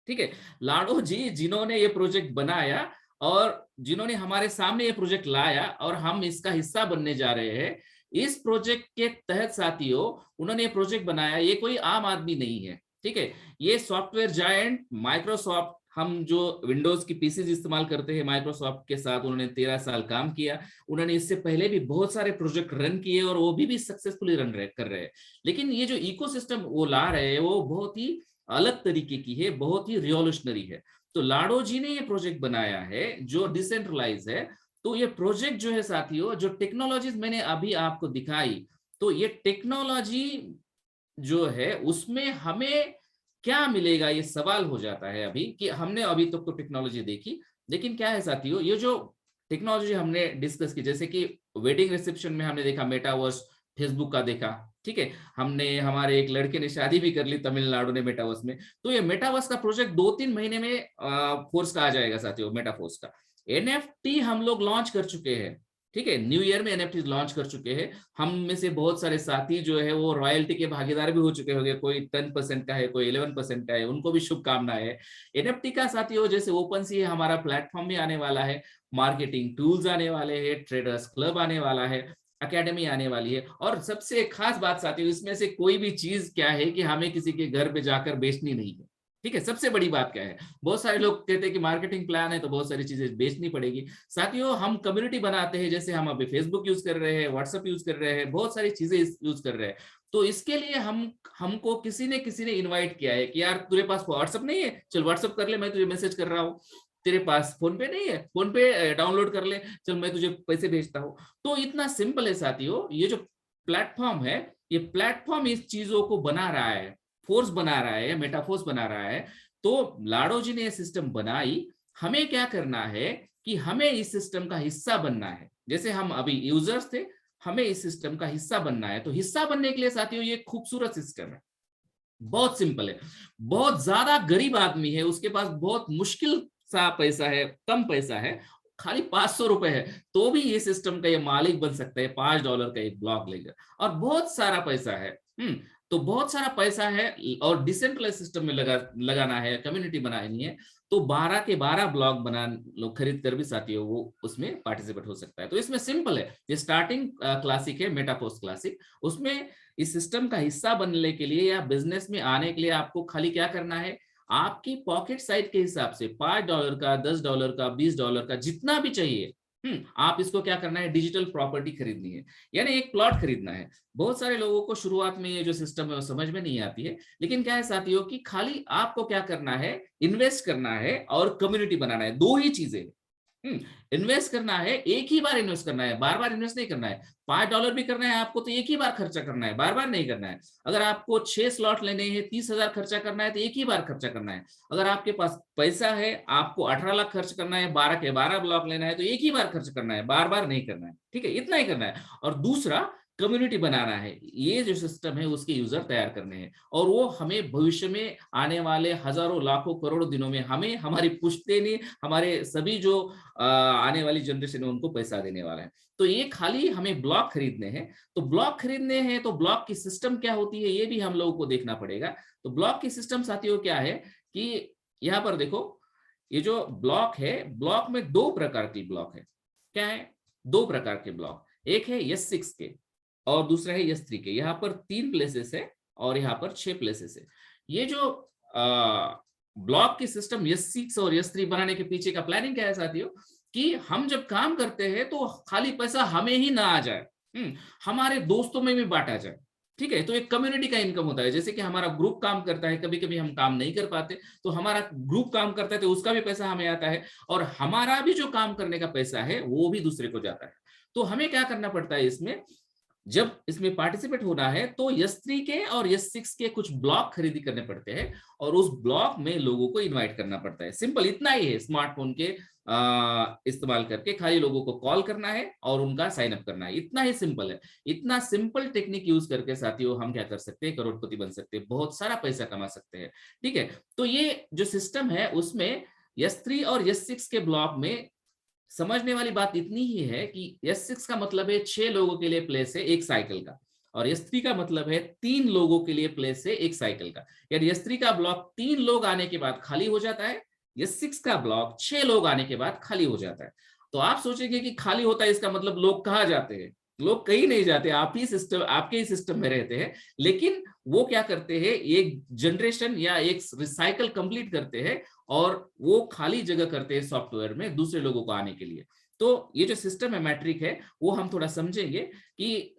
ठीक है, लाडो जी जिन्होंने ये प्रोजेक्ट बनाया और जिन्होंने हमारे सामने ये प्रोजेक्ट लाया और हम इसका हिस्सा बनने जा रहे हैं। इस प्रोजेक्ट के तहत साथियों उन्होंने ये प्रोजेक्ट बनाया, ये कोई आम आदमी नहीं है। ठीक है, ये सॉफ्टवेयर जायंट माइक्रोसॉफ्ट, हम जो विंडोज की पीसीज इस्तेमाल करते हैं माइक्रोसॉफ्ट के साथ उन्होंने 13 साल काम किया। उन्होंने इससे पहले भी बहुत सारे प्रोजेक्ट रन किए और वो भी सक्सेसफुली रन कर रहे हैं। लेकिन ये जो इकोसिस्टम वो ला रहे हैं वो बहुत ही अलग तरीके की है, बहुत ही रिवॉल्यूशनरी है। तो लाडो जी ने ये प्रोजेक्ट बनाया है जो डिसेंट्रलाइज है। तो ये प्रोजेक्ट जो है साथियों, जो टेक्नोलॉजीज मैंने अभी आपको दिखाई, तो ये टेक्नोलॉजी जो है उसमें हमें क्या मिलेगा, ये सवाल हो जाता है अभी कि हमने अभी तक तो टेक्नोलॉजी देखी, लेकिन क्या है साथियों, ये जो टेक्नोलॉजी हमने डिस्कस की, जैसे कि वेडिंग रिसेप्शन में हमने देखा मेटावर्स, फेसबुक का देखा। ठीक है, हमने हमारे एक लड़के ने शादी भी कर ली तमिलनाडु ने मेटावर्स में। तो ये मेटावर्स का प्रोजेक्ट 2-3 महीने में फोर्स का आ जाएगा साथियों, मेटाफोर्स का। एनएफटी हम लोग लॉन्च कर चुके हैं। ठीक है, न्यू ईयर में एनएफटी लॉन्च कर चुके हैं। हम में से बहुत सारे साथी जो है वो रॉयल्टी के भागीदार भी हो चुके होंगे, कोई 10% का है, कोई 11% का है, उनको भी शुभकामनाएं है। एनएफटी का साथियों जैसे ओपनसी हमारा प्लेटफॉर्म भी आने वाला है, मार्केटिंग टूल्स आने वाले हैं, ट्रेडर्स क्लब आने वाला है, एकेडमी आने वाली है। और सबसे खास बात साथियों, इसमें से कोई भी चीज क्या है कि हमें किसी के घर पे जाकर बेचनी नहीं है। ठीक है, सबसे बड़ी बात क्या है, बहुत सारे लोग कहते हैं कि मार्केटिंग प्लान है तो बहुत सारी चीजें बेचनी पड़ेगी। साथियों हम कम्युनिटी बनाते हैं, जैसे हम अभी फेसबुक यूज कर रहे हैं, व्हाट्सएप यूज कर रहे हैं, बहुत सारी चीजें यूज कर रहे हैं। तो इसके लिए हमको किसी ने इन्वाइट किया है कि यार तेरे पास व्हाट्सएप नहीं है, चल व्हाट्सएप कर ले, मैं तुझे मैसेज कर रहा हूँ। तेरे पास फोन पे नहीं है, फोन पे डाउनलोड कर ले, चल मैं तुझे पैसे भेजता हूँ। तो इतना सिंपल है साथियों, ये जो प्लेटफॉर्म है, ये प्लेटफॉर्म इस चीजों को बना रहा है, फोर्स बना रहा है, मेटाफोर्स बना रहा है। तो लाडो जी ने ये सिस्टम बनाई, हमें क्या करना है कि हमें इस सिस्टम का हिस्सा बनना है। जैसे हम अभी यूजर्स थे, हमें इस सिस्टम का हिस्सा बनना है। तो हिस्सा बनने के लिए साथियों ये खूबसूरत सिस्टम है, बहुत सिंपल है। बहुत ज्यादा गरीब आदमी है, उसके पास बहुत मुश्किल सा पैसा है, कम पैसा है, खाली 500 रुपए है, तो भी ये सिस्टम का ये मालिक बन सकता है। $5 का एक ब्लॉक लेकर, और बहुत सारा पैसा है। तो बहुत सारा पैसा है और डिसेंट्रलाइज सिस्टम में लगाना है, कम्युनिटी बनानी है, तो 12 के 12 ब्लॉक बना लोग खरीद कर भी साथियों वो उसमें पार्टिसिपेट हो सकता है। तो इसमें सिंपल है, ये स्टार्टिंग क्लासिक है मेटाफोर्स क्लासिक। उसमें इस सिस्टम का हिस्सा बनने के लिए या बिजनेस में आने के लिए आपको खाली क्या करना है, आपकी पॉकेट साइज के हिसाब से $5 का, $10 का, $20 का, जितना भी चाहिए, आप इसको क्या करना है, डिजिटल प्रॉपर्टी खरीदनी है, यानी एक प्लॉट खरीदना है। बहुत सारे लोगों को शुरुआत में ये जो सिस्टम है वो समझ में नहीं आती है, लेकिन क्या है साथियों कि खाली आपको क्या करना है, इन्वेस्ट करना है और कम्युनिटी बनाना है। 2 ही चीजें, इन्वेस्ट करना है, एक ही बार इन्वेस्ट करना है, बार बार इन्वेस्ट नहीं करना है। $5 भी करना है आपको तो एक ही बार खर्चा करना है, बार बार नहीं करना है। अगर आपको 6 स्लॉट लेने हैं, 30,000 खर्चा करना है तो एक ही बार खर्चा करना है। अगर आपके पास पैसा है, आपको 18 लाख खर्च करना है, 12 के 12 ब्लॉक लेना है तो एक ही बार खर्च करना है, बार बार नहीं करना है। ठीक है, इतना ही करना है। और दूसरा कम्युनिटी बनाना है, ये जो सिस्टम है उसके यूजर तैयार करने हैं, और वो हमें भविष्य में आने वाले हजारों लाखों करोड़ों दिनों में हमें, हमारी पुश्तैनी, हमारे सभी जो आने वाली जनरेशन है उनको पैसा देने वाला है। तो ये खाली हमें ब्लॉक खरीदने हैं। तो ब्लॉक खरीदने हैं तो ब्लॉक की सिस्टम क्या होती है ये भी हम लोगों को देखना पड़ेगा। तो ब्लॉक की सिस्टम साथियों क्या है कि यहाँ पर देखो, ये जो ब्लॉक है, ब्लॉक में 2 प्रकार की ब्लॉक है। क्या है? 2 प्रकार के ब्लॉक, एक है S6 के और दूसरा है S3 के। यहाँ पर 3 प्लेसेस है और यहाँ पर 6 प्लेसेस है। ये जो ब्लॉक की सिस्टम S6 और S3 बनाने के पीछे का प्लानिंग क्या है साथियों, कि हम जब काम करते हैं तो खाली पैसा हमें ही ना आ जाए, हमारे दोस्तों में भी बांटा जाए। ठीक है, तो एक कम्युनिटी का इनकम होता है। जैसे कि हमारा ग्रुप काम करता है, कभी कभी हम काम नहीं कर पाते तो हमारा ग्रुप काम करता है तो उसका भी पैसा हमें आता है, और हमारा भी जो काम करने का पैसा है वो भी दूसरे को जाता है। तो हमें क्या करना पड़ता है इसमें, जब इसमें पार्टिसिपेट होना है तो S3 के और S6 के कुछ ब्लॉक खरीदी करने पड़ते हैं और उस ब्लॉक में लोगों को इनवाइट करना पड़ता है। सिंपल इतना ही है, स्मार्टफोन के इस्तेमाल करके खाली लोगों को कॉल करना है और उनका साइन अप करना है, इतना ही सिंपल है। इतना सिंपल टेक्निक यूज करके साथियों हम क्या कर सकते हैं, करोड़पति बन सकते हैं, बहुत सारा पैसा कमा सकते हैं। ठीक है, तो ये जो सिस्टम है उसमें S3 और S6 के ब्लॉक में समझने वाली बात इतनी ही है कि S6 का मतलब है 6 लोगों के लिए प्लेस है एक साइकिल का, और S3 का मतलब है 3 लोगों के लिए प्लेस है एक साइकिल का। यानी S3 का ब्लॉक 3 लोग आने के बाद खाली हो जाता है, S6 का ब्लॉक 6 लोग आने के बाद खाली हो जाता है। तो आप सोचेंगे कि खाली होता है इसका मतलब लोग कहाँ जाते हैं, लोग कहीं नहीं जाते, आप ही सिस्टम, आपके ही सिस्टम में रहते हैं। लेकिन वो क्या करते हैं, एक जनरेशन या एक रिसाइकल कंप्लीट करते हैं और वो खाली जगह करते हैं सॉफ्टवेयर में दूसरे लोगों को आने के लिए। तो ये जो सिस्टम है, मैट्रिक है, वो हम थोड़ा समझेंगे कि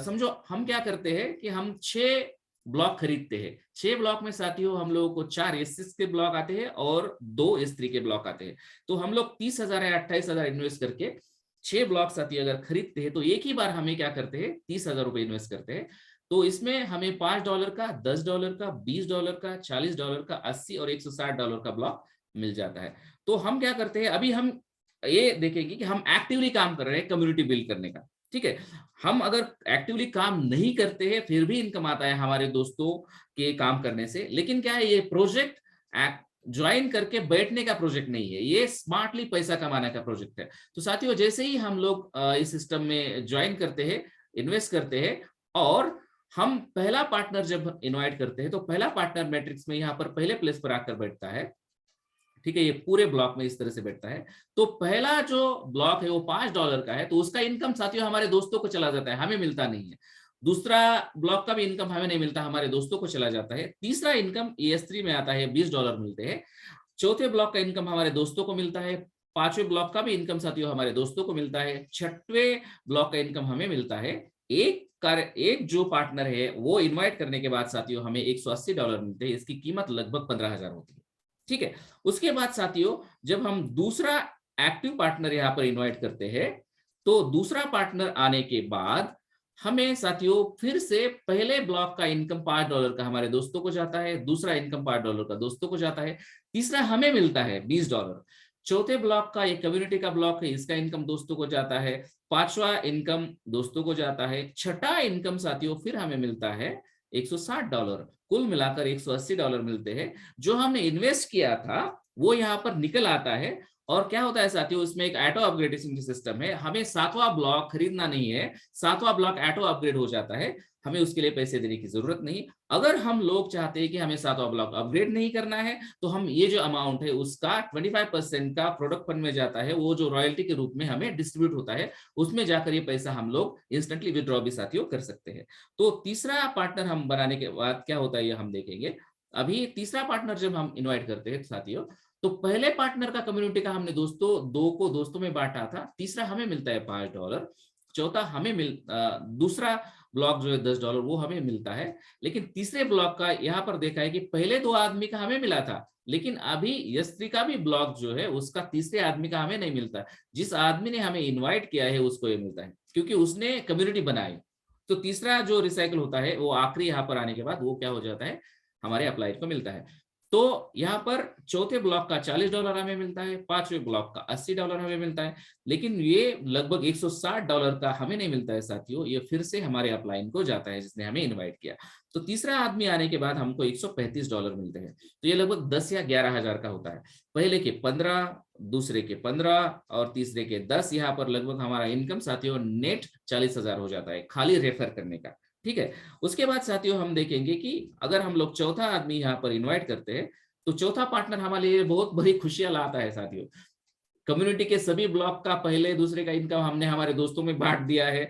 समझो हम क्या करते हैं कि हम 6 ब्लॉक खरीदते हैं। 6 ब्लॉक में साथियों हम लोगों को 4 S6 के ब्लॉक आते हैं और 2 S3 के ब्लॉक आते हैं। तो हम लोग 30,000 या 28,000 इन्वेस्ट करके 6 ब्लॉक साथी अगर खरीदते हैं तो एक ही बार हमें क्या करते हैं, 30,000 रुपए इन्वेस्ट करते हैं। तो इसमें हमें $5 का, $10 का, $20 का, $40 का, 80 और $160 का ब्लॉक मिल जाता है। तो हम क्या करते हैं, अभी हम ये देखेंगे कि हम एक्टिवली काम कर रहे हैं कम्युनिटी बिल्ड करने का। ठीक है, हम अगर एक्टिवली काम नहीं करते हैं फिर भी इनकम आता है हमारे दोस्तों के काम करने से। लेकिन क्या है, ये प्रोजेक्ट ज्वाइन करके बैठने का प्रोजेक्ट नहीं है, ये स्मार्टली पैसा कमाने का प्रोजेक्ट है। तो साथियों जैसे ही हम लोग इस सिस्टम में ज्वाइन करते हैं, इन्वेस्ट करते हैं और हम पहला पार्टनर जब इनवाइट करते हैं तो पहला पार्टनर मैट्रिक्स में यहाँ पर पहले प्लेस पर आकर बैठता है। ठीक है, ये पूरे ब्लॉक में इस तरह से बैठता है। तो पहला जो ब्लॉक है वो $5 का है, तो उसका इनकम साथियों हमारे दोस्तों को चला जाता है, हमें मिलता नहीं है। दूसरा ब्लॉक का भी इनकम हमें नहीं मिलता, हमारे दोस्तों को चला जाता है। तीसरा इनकम ES3 में आता है, $20 मिलते हैं। चौथे ब्लॉक का इनकम हमारे दोस्तों को मिलता है। पांचवें ब्लॉक का भी इनकम साथियों हमारे दोस्तों को मिलता है। छठवें ब्लॉक का इनकम हमें मिलता है। एक जो पार्टनर है वो इनवाइट करने के बाद साथियों हमें $180 मिलते हैं, इसकी कीमत लगभग 15,000 होती है। ठीक है, उसके बाद साथियों जब हम दूसरा एक्टिव पार्टनर यहाँ पर इनवाइट करते हैं तो दूसरा पार्टनर आने के बाद हमें साथियों फिर से पहले ब्लॉक का इनकम $5 का हमारे दोस्तों को जाता है, दूसरा इनकम $5 का दोस्तों को जाता है, तीसरा हमें मिलता है $20। चौथे ब्लॉक का एक कम्युनिटी का ब्लॉक है, इसका इनकम दोस्तों को जाता है। पांचवा इनकम दोस्तों को जाता है। छठा इनकम साथियों फिर हमें मिलता है $160। कुल मिलाकर $180 मिलते हैं। जो हमने इन्वेस्ट किया था वो यहाँ पर निकल आता है। और क्या होता है साथियों, उसमें एक ऑटो अपग्रेडेशन सिस्टम है, हमें 7वां ब्लॉक खरीदना नहीं है, 7वां ब्लॉक ऑटो अपग्रेड हो जाता है, हमें उसके लिए पैसे देने की जरूरत नहीं। अगर हम लोग चाहते हैं कि हमें 7वां ब्लॉक अपग्रेड नहीं करना है तो हम ये जो अमाउंट है उसका 25% का प्रोडक्ट फंड में जाता है, वो जो रॉयल्टी के रूप में हमें डिस्ट्रीब्यूट होता है, उसमें जाकर ये पैसा हम लोग इंस्टेंटली विड्रॉ भी साथियों कर सकते हैं। तो तीसरा पार्टनर हम बनाने के बाद क्या होता है ये हम देखेंगे। अभी तीसरा पार्टनर जब हम इन्वाइट करते हैं साथियों तो पहले पार्टनर का कम्युनिटी का हमने दोस्तों में बांटा था, तीसरा हमें मिलता है $5, चौथा हमें दूसरा ब्लॉक जो है $10 वो हमें मिलता है। लेकिन तीसरे ब्लॉक का यहाँ पर देखा है कि पहले 2 आदमी का हमें मिला था, लेकिन अभी S3 का भी ब्लॉक जो है उसका तीसरे आदमी का हमें नहीं मिलता। जिस आदमी ने हमें इन्वाइट किया है उसको ये मिलता है क्योंकि उसने कम्युनिटी बनाई। तो तीसरा जो रिसाइकल होता है वो आखिरी यहाँ पर आने के बाद वो क्या हो जाता है, हमारे अप्लाइड को मिलता है। तो यहाँ पर चौथे ब्लॉक का $40 हमें मिलता है, पांचवें ब्लॉक का $80 हमें मिलता है, लेकिन ये लगभग $160 का हमें नहीं मिलता है साथियों, ये फिर से हमारे अपलाइन को जाता है जिसने हमें इनवाइट किया। तो तीसरा आदमी आने के बाद हमको $135 मिलते हैं, तो ये लगभग 10 या 11,000 का होता है। पहले के 15, दूसरे के 15 और तीसरे के 10, यहाँ पर लगभग हमारा इनकम साथियों नेट 40,000 हो जाता है खाली रेफर करने का। ठीक है, उसके बाद साथियों हम देखेंगे कि अगर हम लोग चौथा आदमी यहाँ पर इनवाइट करते हैं तो चौथा पार्टनर हमारे लिए बहुत बड़ी खुशियां लाता है साथियों। कम्युनिटी के सभी ब्लॉक का पहले दूसरे का इनकम हमने हमारे दोस्तों में बांट दिया है।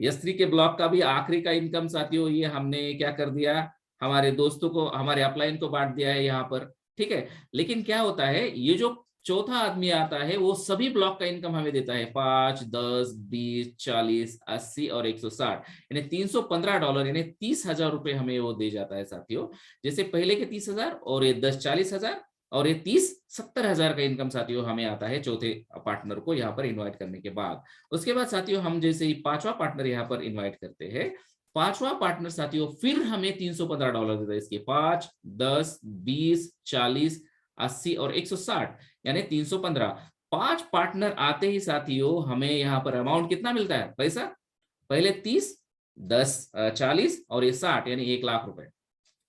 S3 के ब्लॉक का भी आखिरी का इनकम साथियों ये हमने क्या कर दिया, हमारे दोस्तों को, हमारे अपलाइन को बांट दिया है यहाँ पर। ठीक है, लेकिन क्या होता है, ये जो चौथा आदमी आता है वो सभी ब्लॉक का इनकम हमें देता है 5, 10, 20, 40, 80 और 160, यानी $315 यानी 30,000 रुपए हमें वो दे जाता है साथियों। जैसे पहले के 30,000 और ये 10, 40,000 और ये 30-70 हजार का इनकम साथियों हमें आता है चौथे पार्टनर को यहाँ पर इनवाइट करने के बाद। उसके बाद साथियों हम जैसे ही पांचवा पार्टनर यहाँ पर इनवाइट करते हैं, पांचवा पार्टनर साथियों फिर हमें $315 देता है। इसके 5, 10, 20, 40, 80 और 160 यानी 315। 5 पार्टनर आते ही साथियों हमें यहाँ पर अमाउंट कितना मिलता है पैसा, पहले 30, 10, 40 और ये 60 यानी 1 लाख रुपए।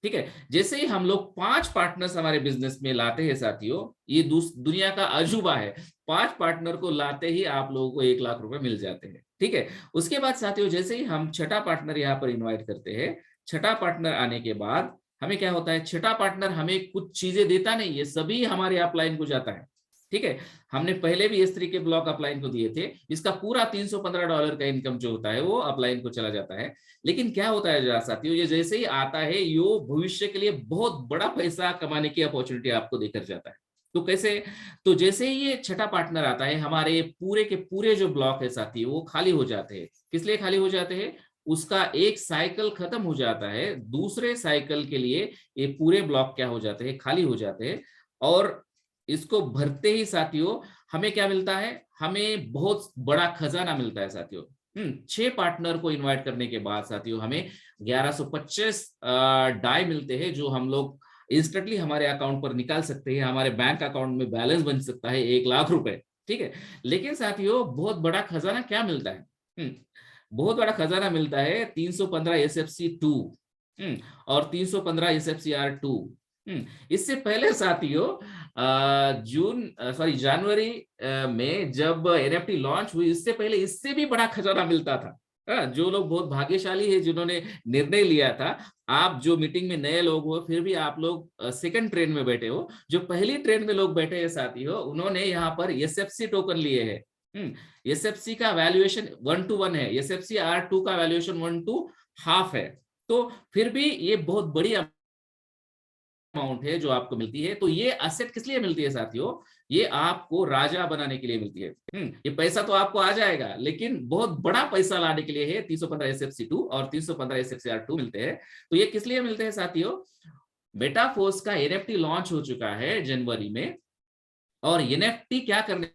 ठीक है, जैसे ही हम लोग 5 पार्टनर्स हमारे बिजनेस में लाते हैं साथियों, ये दुनिया का अजूबा है, 5 पार्टनर को लाते ही आप लोगों को 1 लाख रुपए मिल जाते हैं। ठीक है, उसके बाद साथियों जैसे ही हम छठा पार्टनर यहाँ पर इनवाइट करते हैं, छठा पार्टनर आने के बाद हमें क्या होता है, छठा पार्टनर हमें कुछ चीजें देता नहीं, ये सभी हमारे अपलाइन को जाता है। ठीक है, हमने पहले भी इस तरीके ब्लॉक अपलाइन को दिए थे, इसका पूरा $315 का इनकम जो होता है वो अपलाइन को चला जाता है। लेकिन क्या होता है साथियों, ये जैसे ही आता है यो भविष्य के लिए बहुत बड़ा पैसा कमाने की अपॉर्चुनिटी आपको देकर जाता है। तो कैसे, तो जैसे ही ये छठा पार्टनर आता है हमारे पूरे के पूरे जो ब्लॉक है साथियों वो खाली हो जाते हैं। किस लिए खाली हो जाते हैं, उसका एक साइकिल खत्म हो जाता है, दूसरे साइकिल के लिए ये पूरे ब्लॉक क्या हो जाते हैं, खाली हो जाते हैं। और इसको भरते ही साथियों हमें क्या मिलता है, हमें बहुत बड़ा खजाना मिलता है साथियों। 6 पार्टनर को इनवाइट करने के बाद साथियों हमें 1125 डाई मिलते हैं, जो हम लोग इंस्टेंटली हमारे अकाउंट पर निकाल सकते हैं, हमारे बैंक अकाउंट में बैलेंस बन सकता है 1 लाख रुपए। ठीक है, लेकिन साथियों बहुत बड़ा खजाना क्या मिलता है, बहुत बड़ा खजाना मिलता है 315 SFC2 और 315 SFCR2। इससे पहले साथियों जनवरी में जब NFT लॉन्च हुई, इससे पहले इससे भी बड़ा खजाना मिलता था। जो लोग बहुत भाग्यशाली है जिन्होंने निर्णय लिया था, आप जो मीटिंग में नए लोग हो फिर भी आप लोग सेकंड ट्रेन में बैठे हो, जो पहली ट्रेन में लोग बैठे हैं साथियों उन्होंने यहाँ पर SFC टोकन लिए हैं। SFC का वैल्यूएशन 1:1 है, SFCR2 का वैल्यूएशन 1:2 है। तो फिर भी ये बहुत बड़ी अमाउंट है जो आपको मिलती है। तो ये एसेट किस लिए मिलती है साथियों, ये आपको राजा बनाने के लिए मिलती है। ये पैसा तो आपको आ जाएगा, लेकिन बहुत बड़ा पैसा लाने के लिए है 315 SFC2 और 315 SFCR2 मिलते हैं। तो ये किस लिए मिलते हैं साथियों, मेटाफोर्स का NFT लॉन्च हो चुका है जनवरी में, और NFT क्या करने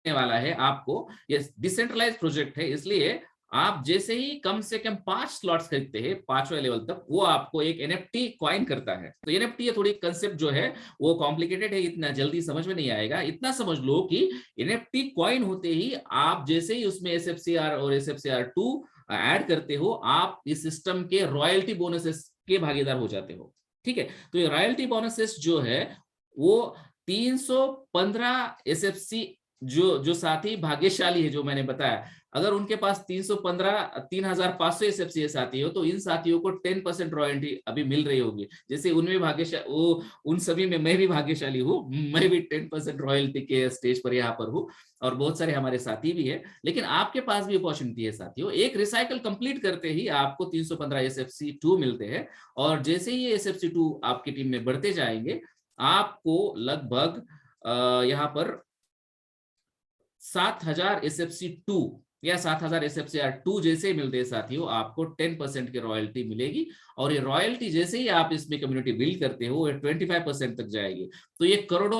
वाला है आपको, ये डिसेंट्रलाइज प्रोजेक्ट है, इसलिए आप जैसे ही कम से कम 5 स्लॉट्स खरीदते हैं 5वें लेवल तक, वो आपको एक NFT कॉइन करता है। तो NFT ये थोड़ी कंसेप्ट जो है वो कॉम्प्लिकेटेड है, इतना जल्दी समझ में नहीं आएगा। इतना समझ लो कि NFT कॉइन होते ही आप जैसे ही उसमें SFCR और SFCR2 ऐड करते हो, आप इस सिस्टम के रॉयल्टी बोनसेस के भागीदार हो जाते हो। ठीक है, तो ये रॉयल्टी बोनसेस जो है वो 315 SFC जो साथी भाग्यशाली है, जो मैंने बताया, अगर उनके पास 3,500 SFC साथी हो तो इन साथियों को 10% रॉयल्टी अभी मिल रही होगी। जैसे उनमें उन सभी में मैं भी भाग्यशाली हूँ, मैं भी 10% रॉयल्टी के स्टेज पर यहाँ पर हूँ, और बहुत सारे हमारे साथी भी है। लेकिन आपके पास भी अपॉर्चुनिटी है साथियों, एक रिसाइकल कंप्लीट करते ही आपको 315 SFC2 मिलते हैं, और जैसे ही SFC2 आपकी टीम में बढ़ते जाएंगे आपको लगभग यहाँ पर 7,000 SFC2 या 7,000 SFCR2 जैसे मिलते हैं साथियों, आपको 10% की रॉयल्टी मिलेगी। और ये रॉयल्टी जैसे ही आप इसमें कम्युनिटी बिल्ड करते हो ये 25% तक जाएगी। तो ये करोड़ों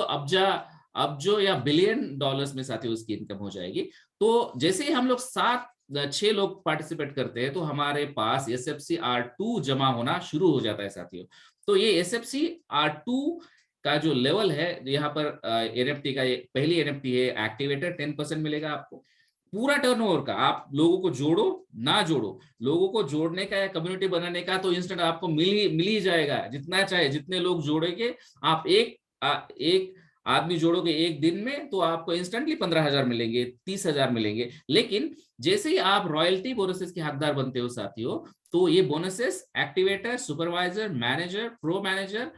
अब्जो या बिलियन डॉलर्स में साथियों उसकी इनकम हो जाएगी। तो जैसे ही हम लोग 6 लोग पार्टिसिपेट करते हैं तो हमारे पास SFCR2 जमा होना शुरू हो जाता है साथियों। तो ये SFCR2 का जो लेवल है यहाँ पर NFT का पहली NFT है एक्टिवेटर, 10% मिलेगा आपको। पूरा टर्नओवर का, आप लोगों को जोड़ो ना जोड़ो, लोगों को जोड़ने का या कम्युनिटी बनाने का तो इंस्टेंट आपको मिल ही जाएगा, जितना चाहे जितने लोग जोड़ेंगे आप। एक आदमी जोड़ोगे एक दिन में तो आपको इंस्टेंटली 15,000 मिलेंगे, 30,000 मिलेंगे। लेकिन जैसे ही आप रॉयल्टी बोनसेस के हकदार बनते हो साथियों, तो ये bonuses activator, supervisor, manager, pro manager,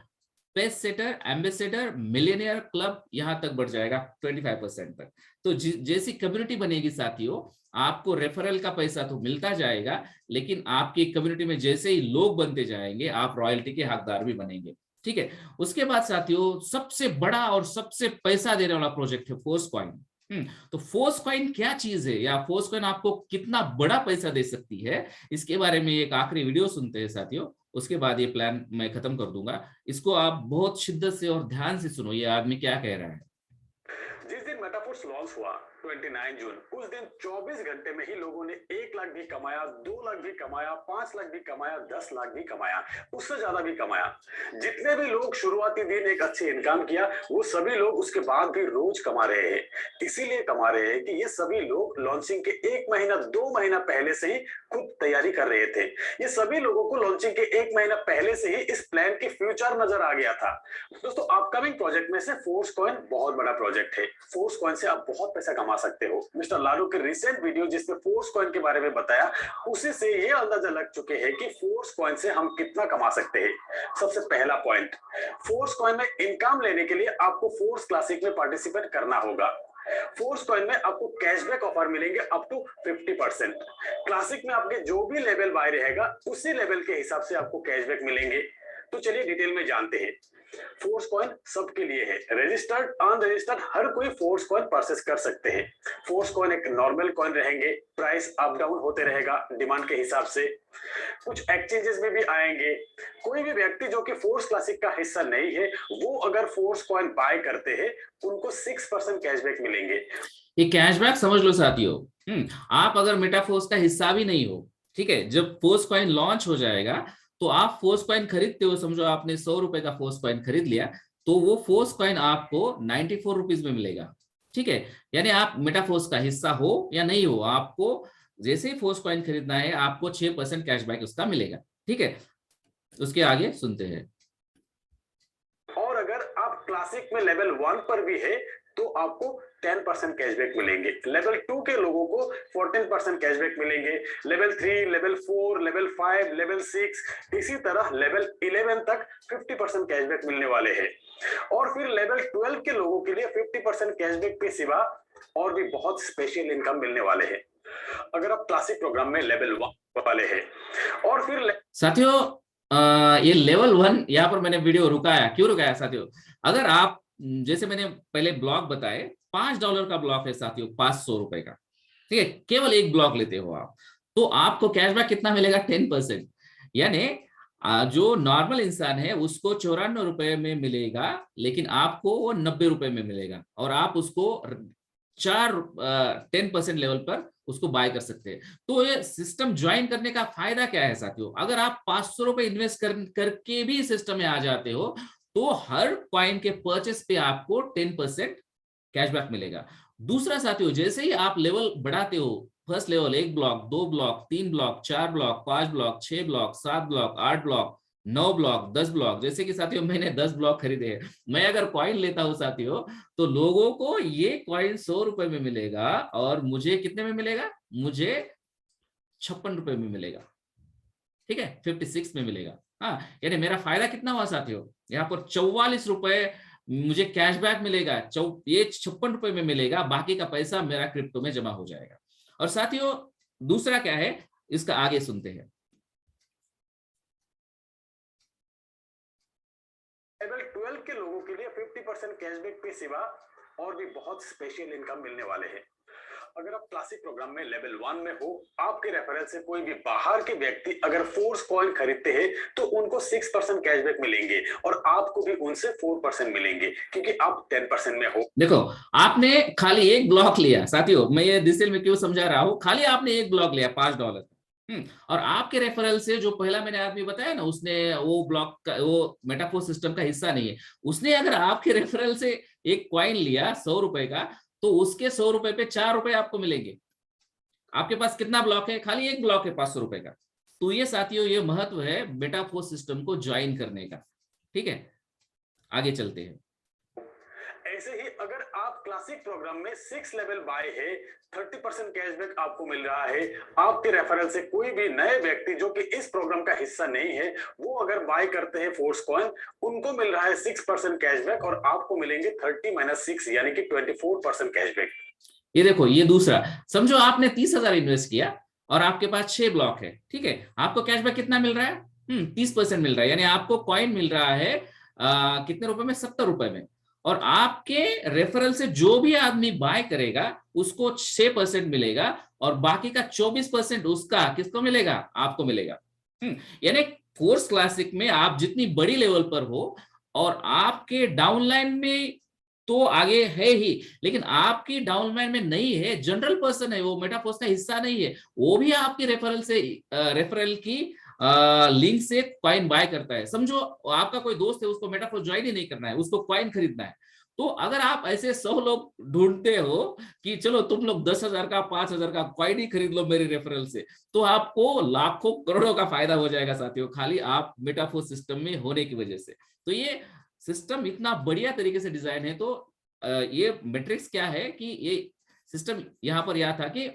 pace setter, ambassador, millionaire club यहां तक बढ़ जाएगा 25% तक। तो जैसी कम्युनिटी बनेगी साथियों, आपको रेफरल का पैसा तो मिलता जाएगा, लेकिन आपकी कम्युनिटी में जैसे ही लोग बनते जाएंगे आप रॉयल्टी के हकदार भी बनेंगे। ठीक है, उसके बाद साथियों सबसे बड़ा और सबसे पैसा देने वाला प्रोजेक्ट है फोर्स कॉइन। तो फोर्स कॉइन क्या चीज है, या फोर्स कॉइन आपको कितना बड़ा पैसा दे सकती है, इसके बारे में एक आखिरी वीडियो सुनते हैं साथियों, उसके बाद ये प्लान मैं खत्म कर दूंगा। इसको आप बहुत शिद्दत से और ध्यान से सुनो, ये आदमी क्या कह रहा है। जिस दिन मेटाफोर्स लॉन्च हुआ 29 जून, उस दिन 24 घंटे में ही लोगों ने 1 लाख भी कमाया, 2 लाख भी कमाया, 5 लाख भी कमाया, 10 लाख भी कमाया, उससे ज्यादा भी कमाया। जितने भी लोग शुरुआती दिन एक अच्छे इनकम किया, वो सभी लोग उसके बाद भी रोज कमा रहे हैं। इसीलिए कमा रहे हैं कि ये सभी लोग लॉन्चिंग के 1 महीना 2 महीना पहले से ही खुद तैयारी कर रहे थे। ये सभी लोगों को लॉन्चिंग के 1 महीना पहले से ही इस प्लान की फ्यूचर नजर आ गया था। दोस्तों, अपकमिंग प्रोजेक्ट में से फोर्स कॉइन बहुत बड़ा प्रोजेक्ट है। फोर्स कॉइन से आप बहुत पैसा कमा सकते हो। मिस्टर लालू के रिसेंट वीडियो जिसमें फोर्स कॉइन के बारे में बताया, उसी से ये अंदाजा लग चुके हैं कि फोर्स कॉइन से हम कितना कमा सकते हैं। सबसे पहला पॉइंट, फोर्स कॉइन में इनकम लेने के लिए आपको फोर्स क्लासिक में पार्टिसिपेट करना होगा। फोर्स कॉइन में आपको कैशबैक ऑफर मिलेंगे अप टू 50%। क्लासिक में आपके जो भी लेवल बाय रहेगा, उसी लेवल के हिसाब से आपको कैशबैक मिलेंगे। तो चलिए डिटेल में जानते हैं। फोर्स कॉइन सबके लिए है, रजिस्टर्ड अनरजिस्टर्ड हर कोई फोर्स कॉइन परचेस कर सकते हैं। फोर्स कॉइन एक नॉर्मल कॉइन रहेंगे, प्राइस अप डाउन होते रहेगा डिमांड के हिसाब से। कुछ एक्सचेंजेस में भी आएंगे। कोई भी व्यक्ति जो कि फोर्स क्लासिक का हिस्सा नहीं है, वो अगर फोर्स कॉइन बाय करते हैं, उनको 6% कैशबैक मिलेंगे। ये कैशबैक समझ लो साथियों, आप अगर मेटाफोर्स का हिस्सा भी नहीं हो, ठीक है, जब फोर्स कॉइन लॉन्च हो जाएगा तो आप फोर्स कॉइन खरीदते हो, समझो आपने 100 रुपए का फोर्स कॉइन खरीद लिया, तो वो फोर्स कॉइन आपको 94 रुपीज में मिलेगा। ठीक है, यानी आप मेटाफोर्स का हिस्सा हो या नहीं हो, आपको जैसे ही फोर्स कॉइन खरीदना है आपको 6% कैशबैक उसका मिलेगा। ठीक है, उसके आगे सुनते हैं। और अगर आप क्लासिक में लेवल 1 पर भी है तो आपको 10% कैशबैक मिलेंगे। लेवल 2 के लोगों को 14% कैशबैक मिलेंगे। लेवल 3, लेवल 4, लेवल 5, लेवल 6, इसी तरह लेवल 11 तक 50% कैशबैक मिलने वाले हैं। और फिर लेवल 12 के लोगों के लिए 50% कैशबैक के सिवा और भी बहुत स्पेशल इनकम मिलने वाले हैं अगर आप क्लासिक प्रोग्राम में लेवल 1 वाले हैं। और फिर साथियों, ये लेवल 1 यहाँ पर मैंने वीडियो रुकाया, क्यों रुकाया साथियों? अगर आप, जैसे मैंने पहले ब्लॉक बताए, $5 का ब्लॉक है साथियों, 500 रुपए का, ठीक है, केवल एक ब्लॉक लेते हो आप, तो आपको कैशबैक कितना मिलेगा? 10%। यानी जो नॉर्मल इंसान है उसको 94 रुपए में मिलेगा, लेकिन आपको वो 90 रुपए में मिलेगा, और आप उसको 10% लेवल पर उसको बाय कर सकते हैं। तो ये सिस्टम ज्वाइन करने का फायदा क्या है साथियों? अगर आप 500 रुपए इन्वेस्ट करके भी सिस्टम में आ जाते हो, तो हर कॉइन के परचेस पे आपको 10% कैशबैक मिलेगा। दूसरा साथियों, जैसे ही आप लेवल बढ़ाते हो, first level 1 block, 2 block, 3 block, 4 block, 5 block, 6 block, 7 block, 8 block, 9 block, 10 block, जैसे कि साथियों मैंने 10 ब्लॉक खरीदे हैं। मैं अगर कॉइन लेता हूं साथियों, तो लोगों को ये कॉइन 100 रुपए में मिलेगा, और मुझे कितने में मिलेगा? मुझे 56 रुपए में मिलेगा। ठीक है, 56 में मिलेगा। हाँ, यानी मेरा फायदा कितना हुआ साथियों? यहाँ पर 44 रुपए मुझे कैशबैक मिलेगा, ये 56 रुपए में मिलेगा, बाकी का पैसा मेरा क्रिप्टो में जमा हो जाएगा। और साथियों दूसरा क्या है, इसका आगे सुनते हैं। लेवल 12 के लोगों के लिए 50% कैशबैक के सिवा और भी बहुत स्पेशल इनकम मिलने वाले हैं। अगर आप क्लासिक प्रोग्राम में लेवल 1 में हो, आपके रेफरल से कोई भी बाहर के व्यक्ति अगर फोर्स कॉइन खरीदते हैं तो उनको 6% कैशबैक मिलेंगे, और आपको भी उनसे 4% मिलेंगे, क्योंकि आप 10% में हो। देखो, आपने खाली एक ब्लॉक लिया साथियों, मैं ये डिटेल में क्यों समझा रहा हूं, खाली आपने एक ब्लॉक लिया $5, और आपके रेफरल से जो पहला मैंने आदमी बताया ना, उसने वो ब्लॉक का, वो मेटाफोर्स सिस्टम का हिस्सा नहीं है, उसने अगर आपके रेफरल से एक कॉइन लिया 100 रुपए का, तो उसके 100 रुपए पे 4 रुपए आपको मिलेंगे। आपके पास कितना ब्लॉक है? खाली एक ब्लॉक है 500 रुपए का। तो ये साथियों, ये महत्व है मेटाफोर्स सिस्टम को ज्वाइन करने का। ठीक है, आगे चलते हैं। ऐसे ही अगर आप क्लासिक प्रोग्राम में 6 लेवल बाय है, 30% कैशबैक आपको मिल रहा है। आपके रेफरल से कोई भी नए व्यक्ति जो कि इस प्रोग्राम का हिस्सा नहीं है, वो अगर बाय करते हैं फोर्स कॉइन, उनको मिल रहा है 6% कैशबैक, और आपको मिलेंगे 30 - 6 यानी कि 24% कैशबैक। ये देखो, ये दूसरा, समझो आपने 30,000 इन्वेस्ट किया और आपके पास 6 ब्लॉक है। ठीक है, आपको कैशबैक कितना मिल रहा है? 30% मिल रहा है, यानी आपको कॉइन मिल रहा है कितने रुपए में? 70 रुपए में। और आपके रेफरल से जो भी आदमी बाय करेगा उसको 6% मिलेगा, और बाकी का 24% उसका किसको मिलेगा? आपको मिलेगा। यानी फोर्स क्लासिक में आप जितनी बड़ी लेवल पर हो और आपके डाउनलाइन में तो आगे है ही, लेकिन आपकी डाउनलाइन में नहीं है, जनरल पर्सन है, वो मेटाफोर्स का हिस्सा नहीं है, वो भी आपकी रेफरल की लिंक से कॉइन बाय करता है। समझो आपका कोई दोस्त है, उसको मेटाफोर्स ज्वाइन ही नहीं करना है, उसको कॉइन खरीदना है। तो अगर आप ऐसे 100 लोग ढूंढते हो कि चलो तुम लोग 10,000 का 5,000 का कॉइन ही खरीद लो मेरी रेफरल से, तो आपको लाखों करोड़ों का फायदा हो जाएगा साथियों, खाली आप मेटाफोर्स सिस्टम में होने की वजह से। तो ये सिस्टम इतना बढ़िया तरीके से डिजाइन है। तो ये मैट्रिक्स क्या है कि ये सिस्टम यहाँ पर यह था कि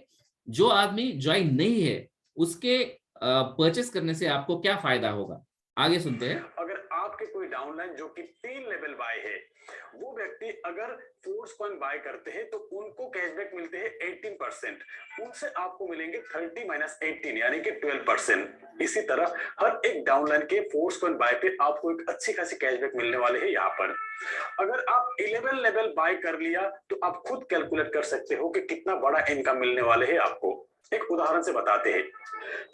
जो आदमी ज्वाइन नहीं है उसके परचेस करने से आपको क्या फायदा होगा, आगे सुनते हैं। अगर आपके कोई डाउनलाइन जो कि 3 लेवल बाय है, वो व्यक्ति अगर फोर्स कॉइन बाय करते हैं तो उनको कैशबैक मिलते हैं 18%, उनसे आपको मिलेंगे 30 माइनस 18 यानी कि 12%। इसी तरह हर एक डाउनलाइन के फोर्स कॉइन बाय पे आपको एक अच्छी खासी कैशबैक मिलने वाले हैं। यहाँ पर अगर आप 11 लेवल बाय कर लिया तो आप खुद कैलकुलेट कर सकते हो कि कितना बड़ा इनकम मिलने वाले है आपको। एक उदाहरण से बताते हैं।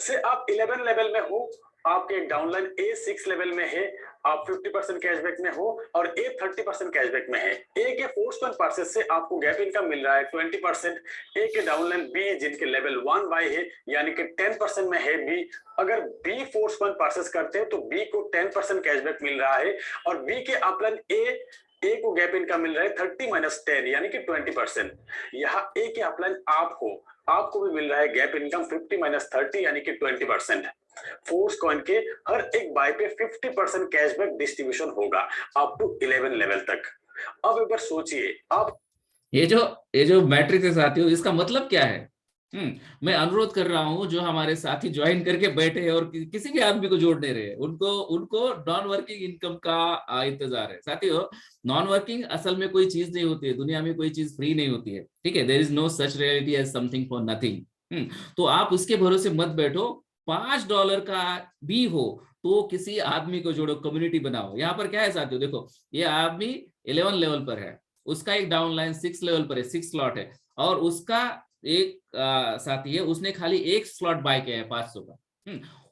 से आप 11 लेवल में हो, आपके डाउनलाइन ए 6 लेवल में है, आप 50% कैशबैक में हो और ए 30% कैशबैक में है। ए के फोर्स कॉइन परचेस से आपको गैप इनकम मिल रहा है 20%। ए के डाउनलाइन बी जिनके लेवल 1 बाय है यानी कि 10% में है बी, अगर बी फोर्स कॉइन परचेस करते हैं तो बी को 10% कैशबैक मिल रहा है और बी के अपलाइन ए को गैप इनकम मिल रहा है 30 माइनस 10 यानी कि 20%। यहाँ ए के अपलाइन आपको भी मिल रहा है गैप इनकम 50 माइनस 30 यानी कि 20%। फोर्स कॉइन के हर एक बाय पे 50% कैशबैक डिस्ट्रीब्यूशन होगा अप टू 11 लेवल तक। अब एक बार सोचिए, आप ये जो मैट्रिक्स है साथियों, इसका मतलब क्या है? मैं अनुरोध कर रहा हूं जो हमारे साथी ज्वाइन करके बैठे हैं और किसी भी आदमी को जोड़ नहीं रहे, उनको नॉन वर्किंग इनकम का इंतजार है। साथियों, नॉन वर्किंग असल में कोई चीज नहीं होती है, दुनिया में कोई चीज फ्री नहीं होती है, ठीक है। There is no such reality as something for nothing. तो आप उसके भरोसे मत बैठो। $5 का भी हो तो किसी आदमी को जोड़ो, कम्युनिटी बनाओ। यहाँ पर क्या है साथियों, देखो ये आदमी 11 लेवल पर है, उसका एक डाउनलाइन 6 लेवल पर है, 6 स्लॉट है, और उसका एक साथी है, उसने खाली एक स्लॉट बाय किया है 500 का।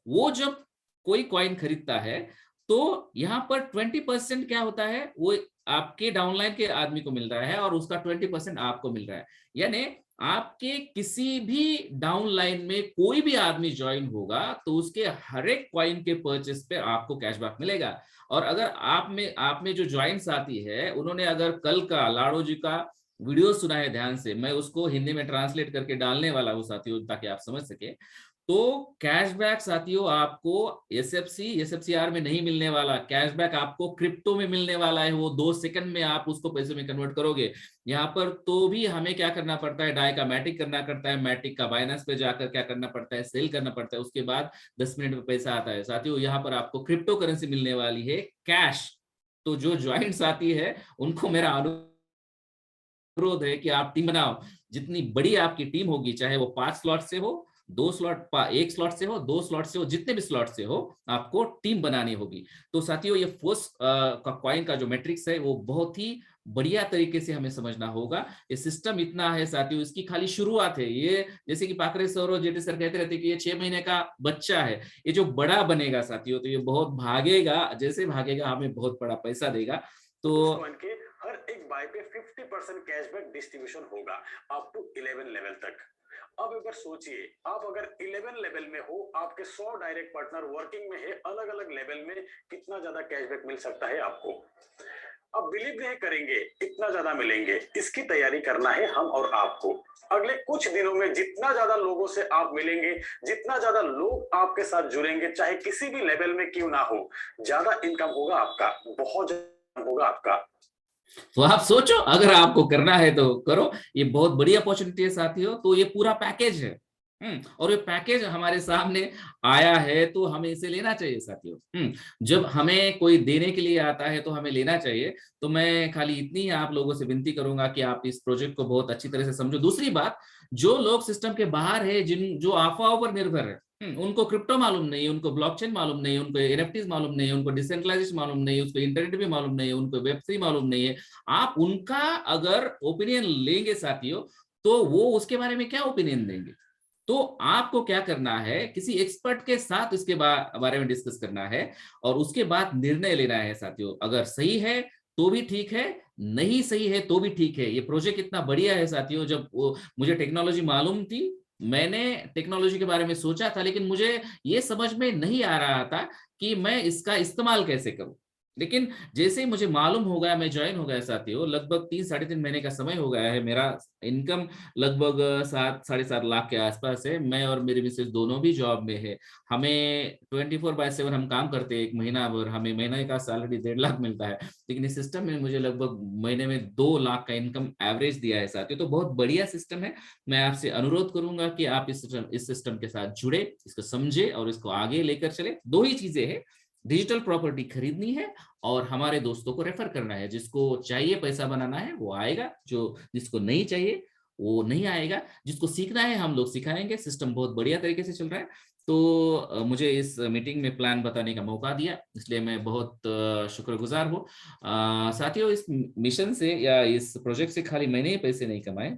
वो जब कोई कॉइन खरीदता है तो यहाँ पर 20% क्या होता है, वो आपके डाउनलाइन के आदमी को मिल रहा है और उसका 20% आपको मिल रहा है। यानी आपके किसी भी डाउनलाइन में कोई भी आदमी ज्वाइन होगा तो उसके हर एक कॉइन के परचेस पे आपको कैशबैक मिलेगा। और अगर आप में जो ज्वाइन साथी है, उन्होंने अगर कल का लाड़ो जी का वीडियो सुना है ध्यान से, मैं उसको हिंदी में ट्रांसलेट करके डालने वाला हूँ साथियों, ताकि आप समझ सके। तो कैशबैक साथियों आपको SFCR में नहीं मिलने वाला, कैशबैक आपको क्रिप्टो में मिलने वाला है। वो 2 सेकंड में आप उसको पैसे में कन्वर्ट करोगे। यहाँ पर तो भी हमें क्या करना पड़ता है, डाई का मैटिक करना पड़ता है, मैटिक का बाइनेंस पे जाकर क्या करना पड़ता है, सेल करना पड़ता है, उसके बाद 10 मिनट में पैसा आता है। साथियों, यहाँ पर आपको क्रिप्टो करेंसी मिलने वाली है, कैश। तो जो ज्वाइंट साथी है उनको मेरा अनुरोध है कि आप टीम बनाओ। जितनी बड़ी आपकी टीम होगी, चाहे वो 5 स्लॉट से हो, 2 स्लॉट, 1 स्लॉट से हो, 2 स्लॉट से हो, जितने भी स्लॉट से हो, आपको टीम बनानी होगी। तो साथियों, ये फोर्स का कॉइन का जो मैट्रिक्स है वो बहुत ही बढ़िया तरीके से हमें समझना होगा। ये सिस्टम इतना है साथियों, इसकी खाली शुरुआत है। ये जैसे कि पाकरे सर और जेटी सर कहते रहते कि ये 6 महीने का बच्चा है, ये जो बड़ा बनेगा साथियों तो ये बहुत भागेगा, जैसे भागेगा हमें बहुत बड़ा पैसा देगा। तो हर एक बाय पे 50% कैशबैक डिस्ट्रीब्यूशन होगा अप टू 11 लेवल तक। अब एक बार सोचिए, आप अगर 11 लेवल में हो, आपके 100 डायरेक्ट पार्टनर वर्किंग में है, अलग अलग लेवल में कितना ज्यादा कैशबैक मिल सकता है आपको। अब बिलीव नहीं करेंगे इतना ज्यादा मिलेंगे। इसकी तैयारी करना है हम और आपको। अगले कुछ दिनों में जितना ज्यादा लोगों से आप मिलेंगे, जितना ज्यादा लोग आपके साथ जुड़ेंगे, चाहे किसी भी लेवल में क्यों ना हो, ज्यादा इनकम होगा आपका, बहुत ज्यादा होगा आपका। तो आप सोचो, अगर आपको करना है तो करो। ये बहुत बड़ी अपॉर्चुनिटी है साथियों। तो ये पूरा पैकेज है, और ये पैकेज हमारे सामने आया है तो हमें इसे लेना चाहिए साथियों। जब हमें कोई देने के लिए आता है तो हमें लेना चाहिए। तो मैं खाली इतनी ही आप लोगों से विनती करूंगा कि आप इस प्रोजेक्ट को बहुत अच्छी तरह से समझो। दूसरी बात, जो लोग सिस्टम के बाहर है, जो अफवाहों पर निर्भर है, उनको क्रिप्टो मालूम नहीं, उनको ब्लॉकचेन मालूम नहीं, उनको NFTs मालूम नहीं, उनको डिसेंट्रलाइजेशन मालूम नहीं, उसको इंटरनेट भी मालूम नहीं है, उनको Web3 मालूम नहीं है। आप उनका अगर ओपिनियन लेंगे साथियों, तो वो उसके बारे में क्या ओपिनियन देंगे? तो आपको क्या करना है, किसी एक्सपर्ट के साथ इसके बारे में डिस्कस करना है और उसके बाद निर्णय लेना है साथियों। अगर सही है तो भी ठीक है, नहीं सही है तो भी ठीक है। ये प्रोजेक्ट इतना बढ़िया है साथियों, जब मुझे टेक्नोलॉजी मालूम थी, मैंने टेक्नोलॉजी के बारे में सोचा था, लेकिन मुझे ये समझ में नहीं आ रहा था कि मैं इसका इस्तेमाल कैसे करूं। लेकिन जैसे ही मुझे मालूम हो गया, मैं ज्वाइन हो गया साथियों, लगभग 3-3.5 महीने का समय हो गया है। मेरा इनकम लगभग 7-7.5 लाख के आसपास है। मैं और मेरी मिसेज दोनों भी जॉब में है। हमें 24/7 हम काम करते हैं। एक महीना भर हमें महीने का सैलरी 1.5 लाख मिलता है, लेकिन इस सिस्टम में मुझे लगभग महीने में 2 लाख का इनकम एवरेज दिया है साथियों। तो बहुत बढ़िया सिस्टम है। मैं आपसे अनुरोध करूंगा कि आप इस सिस्टम के साथ जुड़े, इसको समझे और इसको आगे लेकर चले। 2 ही चीजें हैं, डिजिटल प्रॉपर्टी खरीदनी है और हमारे दोस्तों को रेफर करना है। जिसको चाहिए पैसा बनाना है वो आएगा, जो जिसको नहीं चाहिए वो नहीं आएगा। जिसको सीखना है हम लोग सिखाएंगे। सिस्टम बहुत बढ़िया तरीके से चल रहा है। तो मुझे इस मीटिंग में प्लान बताने का मौका दिया, इसलिए मैं बहुत शुक्रगुजार हूँ। साथियों, इस मिशन से या इस प्रोजेक्ट से खाली मैंने ही पैसे नहीं कमाए,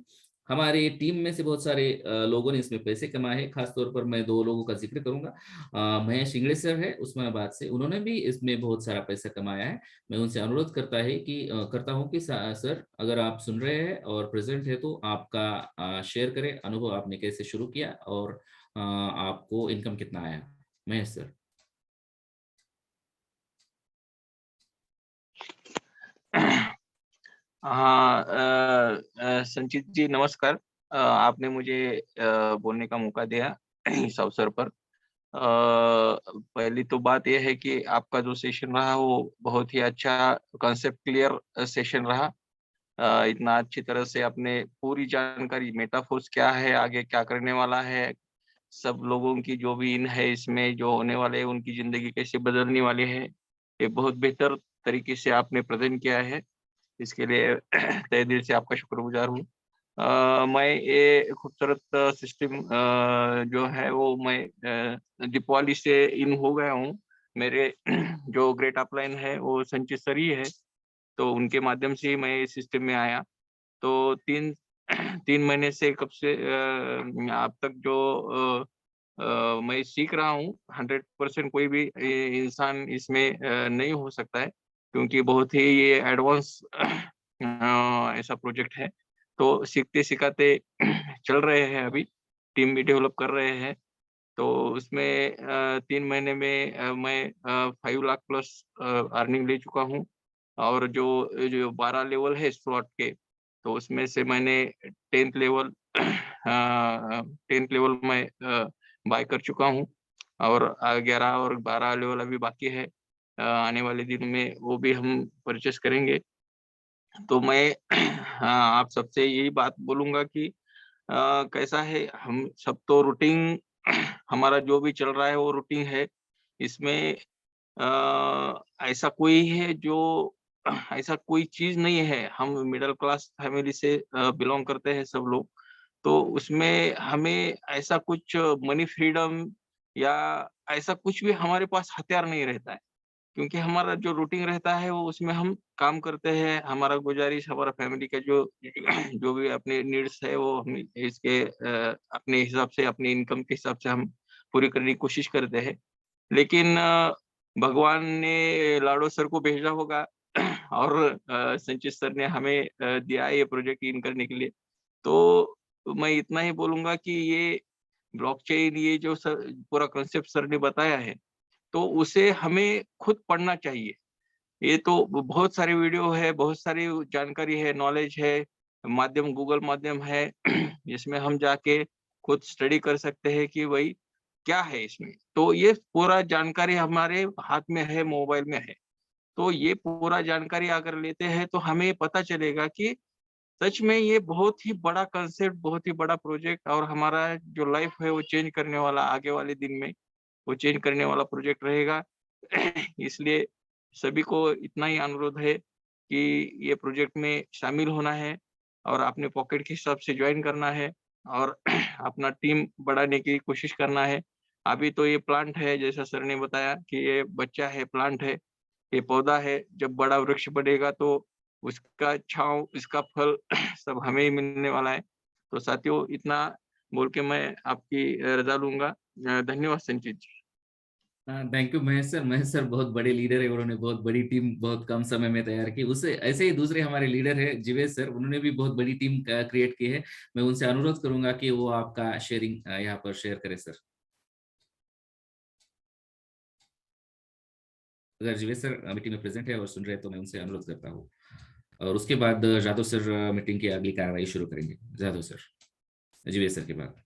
हमारे टीम में से बहुत सारे लोगों ने इसमें पैसे कमाए हैं। खासतौर पर मैं 2 लोगों का जिक्र करूंगा। महेश इंगड़े सर है उस्मानाबाद से, उन्होंने भी इसमें बहुत सारा पैसा कमाया है। मैं उनसे अनुरोध करता हूं कि सर, अगर आप सुन रहे हैं और प्रेजेंट है तो आपका शेयर करें अनुभव, आपने कैसे शुरू किया और आपको इनकम कितना आया। महेश सर। हाँ, संचित जी नमस्कार। आपने मुझे बोलने का मौका दिया इस अवसर पर। पहली तो बात यह है कि आपका जो सेशन रहा वो बहुत ही अच्छा कॉन्सेप्ट क्लियर सेशन रहा। इतना अच्छी तरह से आपने पूरी जानकारी, मेटाफोर्स क्या है, आगे क्या करने वाला है, सब लोगों की जो भी इन है इसमें जो होने वाले हैं, उनकी जिंदगी कैसे बदलने वाली है, ये बहुत बेहतर तरीके से आपने प्रेजेंट किया है। इसके लिए तहे दिल से आपका शुक्रगुजार हूँ। मैं ये खूबसूरत सिस्टम जो है वो मैं दीपावली से इन हो गया हूँ। मेरे जो ग्रेट अपलाइन है वो संचित सर ही है, तो उनके माध्यम से ही मैं इस सिस्टम में आया। तो 3 महीने से कब से अब तक जो मैं सीख रहा हूँ, 100% कोई भी इंसान इसमें नहीं हो सकता है, क्योंकि बहुत ही ये एडवांस ऐसा प्रोजेक्ट है। तो सीखते सिखाते चल रहे हैं, अभी टीम भी डेवलप कर रहे हैं। तो उसमें 3 महीने में मैं 5 लाख प्लस अर्निंग ले चुका हूँ। और जो 12 लेवल है स्लॉट के, तो उसमें से मैंने 10th लेवल में बाय कर चुका हूँ और 11 और 12 लेवल अभी बाकी है। आने वाले दिन में वो भी हम परचेस करेंगे। तो मैं आप सबसे यही बात बोलूंगा कि कैसा है, हम सब तो रूटीन हमारा जो भी चल रहा है वो रूटीन है। इसमें ऐसा कोई है जो ऐसा कोई चीज नहीं है। हम मिडिल क्लास फैमिली से बिलोंग करते हैं सब लोग, तो उसमें हमें ऐसा कुछ मनी फ्रीडम या ऐसा कुछ भी हमारे पास हथियार नहीं रहता है, क्योंकि हमारा जो रूटीन रहता है वो उसमें हम काम करते हैं। हमारा गुजारिश, हमारा फैमिली का जो जो भी अपने नीड्स है वो हम इसके अपने हिसाब से, अपनी इनकम के हिसाब से हम पूरी करने की कोशिश करते हैं। लेकिन भगवान ने लाडो सर को भेजा होगा और संचित सर ने हमें दिया ये प्रोजेक्ट इन करने के लिए। तो मैं इतना ही बोलूंगा कि ये ब्लॉकचेन, ये जो पूरा कॉन्सेप्ट सर ने बताया है, तो उसे हमें खुद पढ़ना चाहिए। ये तो बहुत सारे वीडियो है, बहुत सारी जानकारी है, नॉलेज है, माध्यम गूगल माध्यम है जिसमें हम जाके खुद स्टडी कर सकते हैं कि भाई क्या है इसमें। तो ये पूरा जानकारी हमारे हाथ में है, मोबाइल में है। तो ये पूरा जानकारी अगर लेते हैं तो हमें पता चलेगा कि सच में ये बहुत ही बड़ा कंसेप्ट, बहुत ही बड़ा प्रोजेक्ट और हमारा जो लाइफ है वो चेंज करने वाला, आगे वाले दिन में वो चेंज करने वाला प्रोजेक्ट रहेगा। इसलिए सभी को इतना ही अनुरोध है कि ये प्रोजेक्ट में शामिल होना है और अपने पॉकेट के हिसाब से ज्वाइन करना है और अपना टीम बढ़ाने की कोशिश करना है। अभी तो ये प्लांट है, जैसा सर ने बताया कि ये बच्चा है, प्लांट है, ये पौधा है। जब बड़ा वृक्ष बढ़ेगा तो उसका छांव, इसका फल सब हमें ही मिलने वाला है। तो साथियों, इतना बोल के मैं आपकी रजा लूंगा। धन्यवाद संचित जी। थैंक यू महेश सर बहुत बड़े लीडर है, उन्होंने बहुत बड़ी टीम बहुत कम समय में तैयार की। उससे ऐसे ही दूसरे हमारे लीडर है जीवेश सर, उन्होंने भी बहुत बड़ी टीम क्रिएट की है। मैं उनसे अनुरोध करूंगा कि वो आपका शेयरिंग यहाँ पर शेयर करें सर। अगर जीवेश सर मीटिंग में प्रेजेंट है और सुन रहे हैं तो मैं उनसे अनुरोध करता हूँ। और उसके बाद जादव सर मीटिंग की अगली कार्रवाई शुरू करेंगे। जादव सर जीवेश सर के बाद।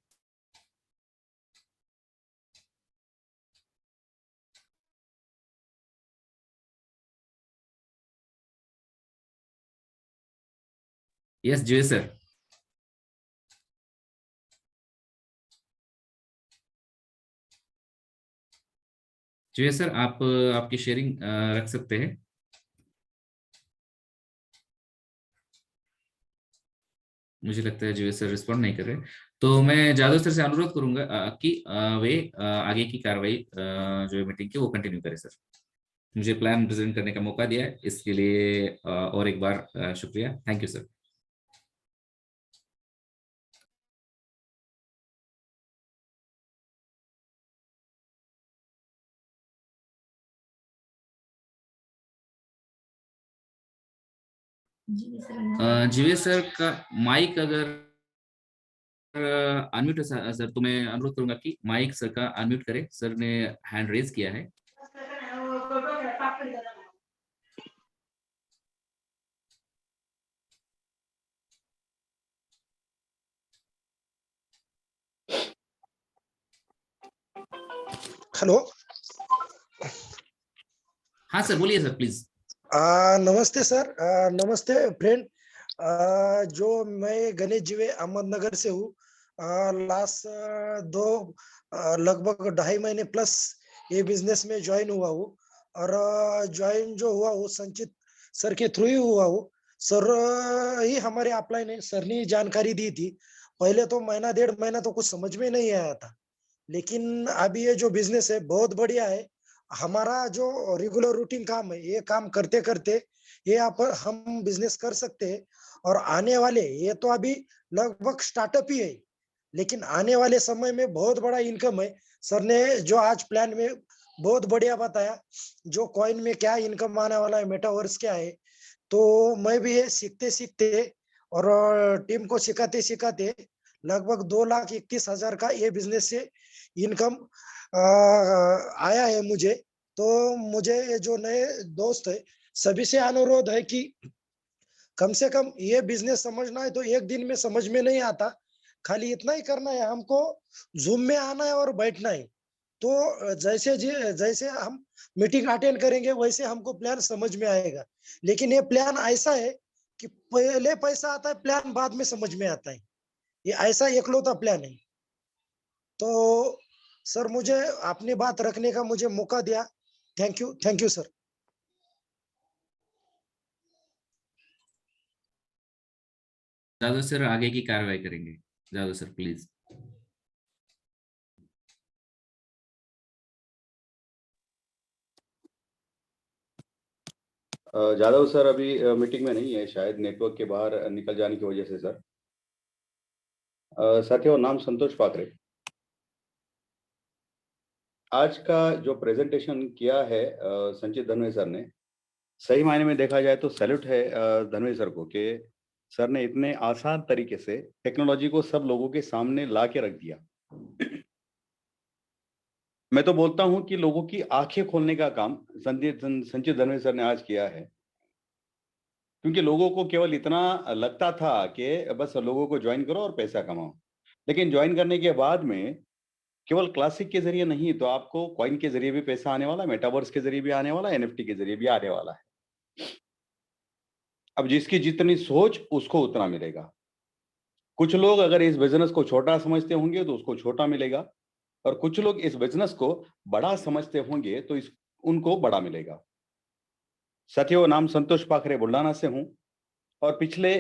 Yes Jeevesh sir. Jeevesh sir आप आपकी शेयरिंग रख सकते हैं। मुझे लगता है जीवेश सर रिस्पॉन्ड नहीं कर रहे, तो मैं जादव सर से अनुरोध करूंगा कि वे आगे की कार्रवाई जो मीटिंग की वो कंटिन्यू करें सर। मुझे प्लान प्रेजेंट करने का मौका दिया है इसके लिए और एक बार शुक्रिया। Thank you sir. Jeevesh sir का माइक अगर अनम्यूट है सर, तो मैं अनुरोध करूंगा कि माइक सर का अनम्यूट करें। सर ने हैंड रेज किया है। हेलो। हाँ सर बोलिए सर प्लीज। नमस्ते सर। नमस्ते फ्रेंड। जो मैं गणेश जीवे अहमदनगर से हूँ। लास्ट लगभग 2.5 महीने प्लस ये बिजनेस में ज्वाइन हुआ हूँ। और ज्वाइन जो हुआ वो संचित सर के थ्रू ही हुआ हूँ। सर ही हमारे अपलाइन है, सर ने जानकारी दी थी। पहले तो महीना 1.5 महीना तो कुछ समझ में नहीं आया था, लेकिन अभी ये जो बिजनेस है बहुत बढ़िया है। हमारा जो रेगुलर रूटीन काम है ये काम करते करते ये यहाँ पर हम बिजनेस कर सकते हैं। और आने वाले ये तो अभी लगभग स्टार्टअप ही है, लेकिन आने वाले समय में बहुत बड़ा इनकम है। सर ने जो आज प्लान में बहुत बढ़िया बताया, जो कॉइन में क्या इनकम आने वाला है, मेटावर्स क्या है। तो मैं भी ये सीखते सीखते और टीम को सिखाते सिखाते लगभग 2,31,000 का ये बिजनेस से इनकम आया है मुझे। तो मुझे जो नए दोस्त है सभी से अनुरोध है कि कम से कम ये बिजनेस समझना है तो एक दिन में समझ में नहीं आता, खाली इतना ही करना है, हमको जूम में आना है और बैठना है। तो जैसे हम मीटिंग अटेंड करेंगे वैसे हमको प्लान समझ में आएगा। लेकिन ये प्लान ऐसा है कि पहले पैसा आता है, प्लान बाद में समझ में आता है। ये ऐसा एकलौता प्लान है। तो सर मुझे अपनी बात रखने का मुझे मौका दिया, thank you sir. Jadhav sir आगे की कार्रवाई करेंगे। Jadhav sir please. Jadhav sir अभी मीटिंग में नहीं है, शायद नेटवर्क के बाहर निकल जाने की वजह से सर। साथियों, नाम संतोष पाकरे। आज का जो प्रेजेंटेशन किया है संचित धनवे सर ने, सही मायने में देखा जाए तो सैल्यूट है धनवे सर को कि सर ने इतने आसान तरीके से टेक्नोलॉजी को सब लोगों के सामने ला के रख दिया। मैं तो बोलता हूं कि लोगों की आंखें खोलने का काम संचित धनवे सर ने आज किया है। क्योंकि लोगों को केवल इतना लगता था कि बस लोगों को ज्वाइन करो और पैसा कमाओ, लेकिन ज्वाइन करने के बाद में केवल क्लासिक के जरिए नहीं, तो आपको कॉइन के जरिए भी पैसा आने वाला है, मेटावर्स के जरिए भी आने वाला है, एनएफटी के जरिए भी आने वाला है। अब जिसकी जितनी सोच उसको उतना मिलेगा। कुछ लोग अगर इस बिजनेस को छोटा समझते होंगे तो उसको छोटा मिलेगा, और कुछ लोग इस बिजनेस को बड़ा समझते होंगे तो उनको बड़ा मिलेगा। साथियों, नाम संतोष पाखरे बुल्ढाना से हूं, और पिछले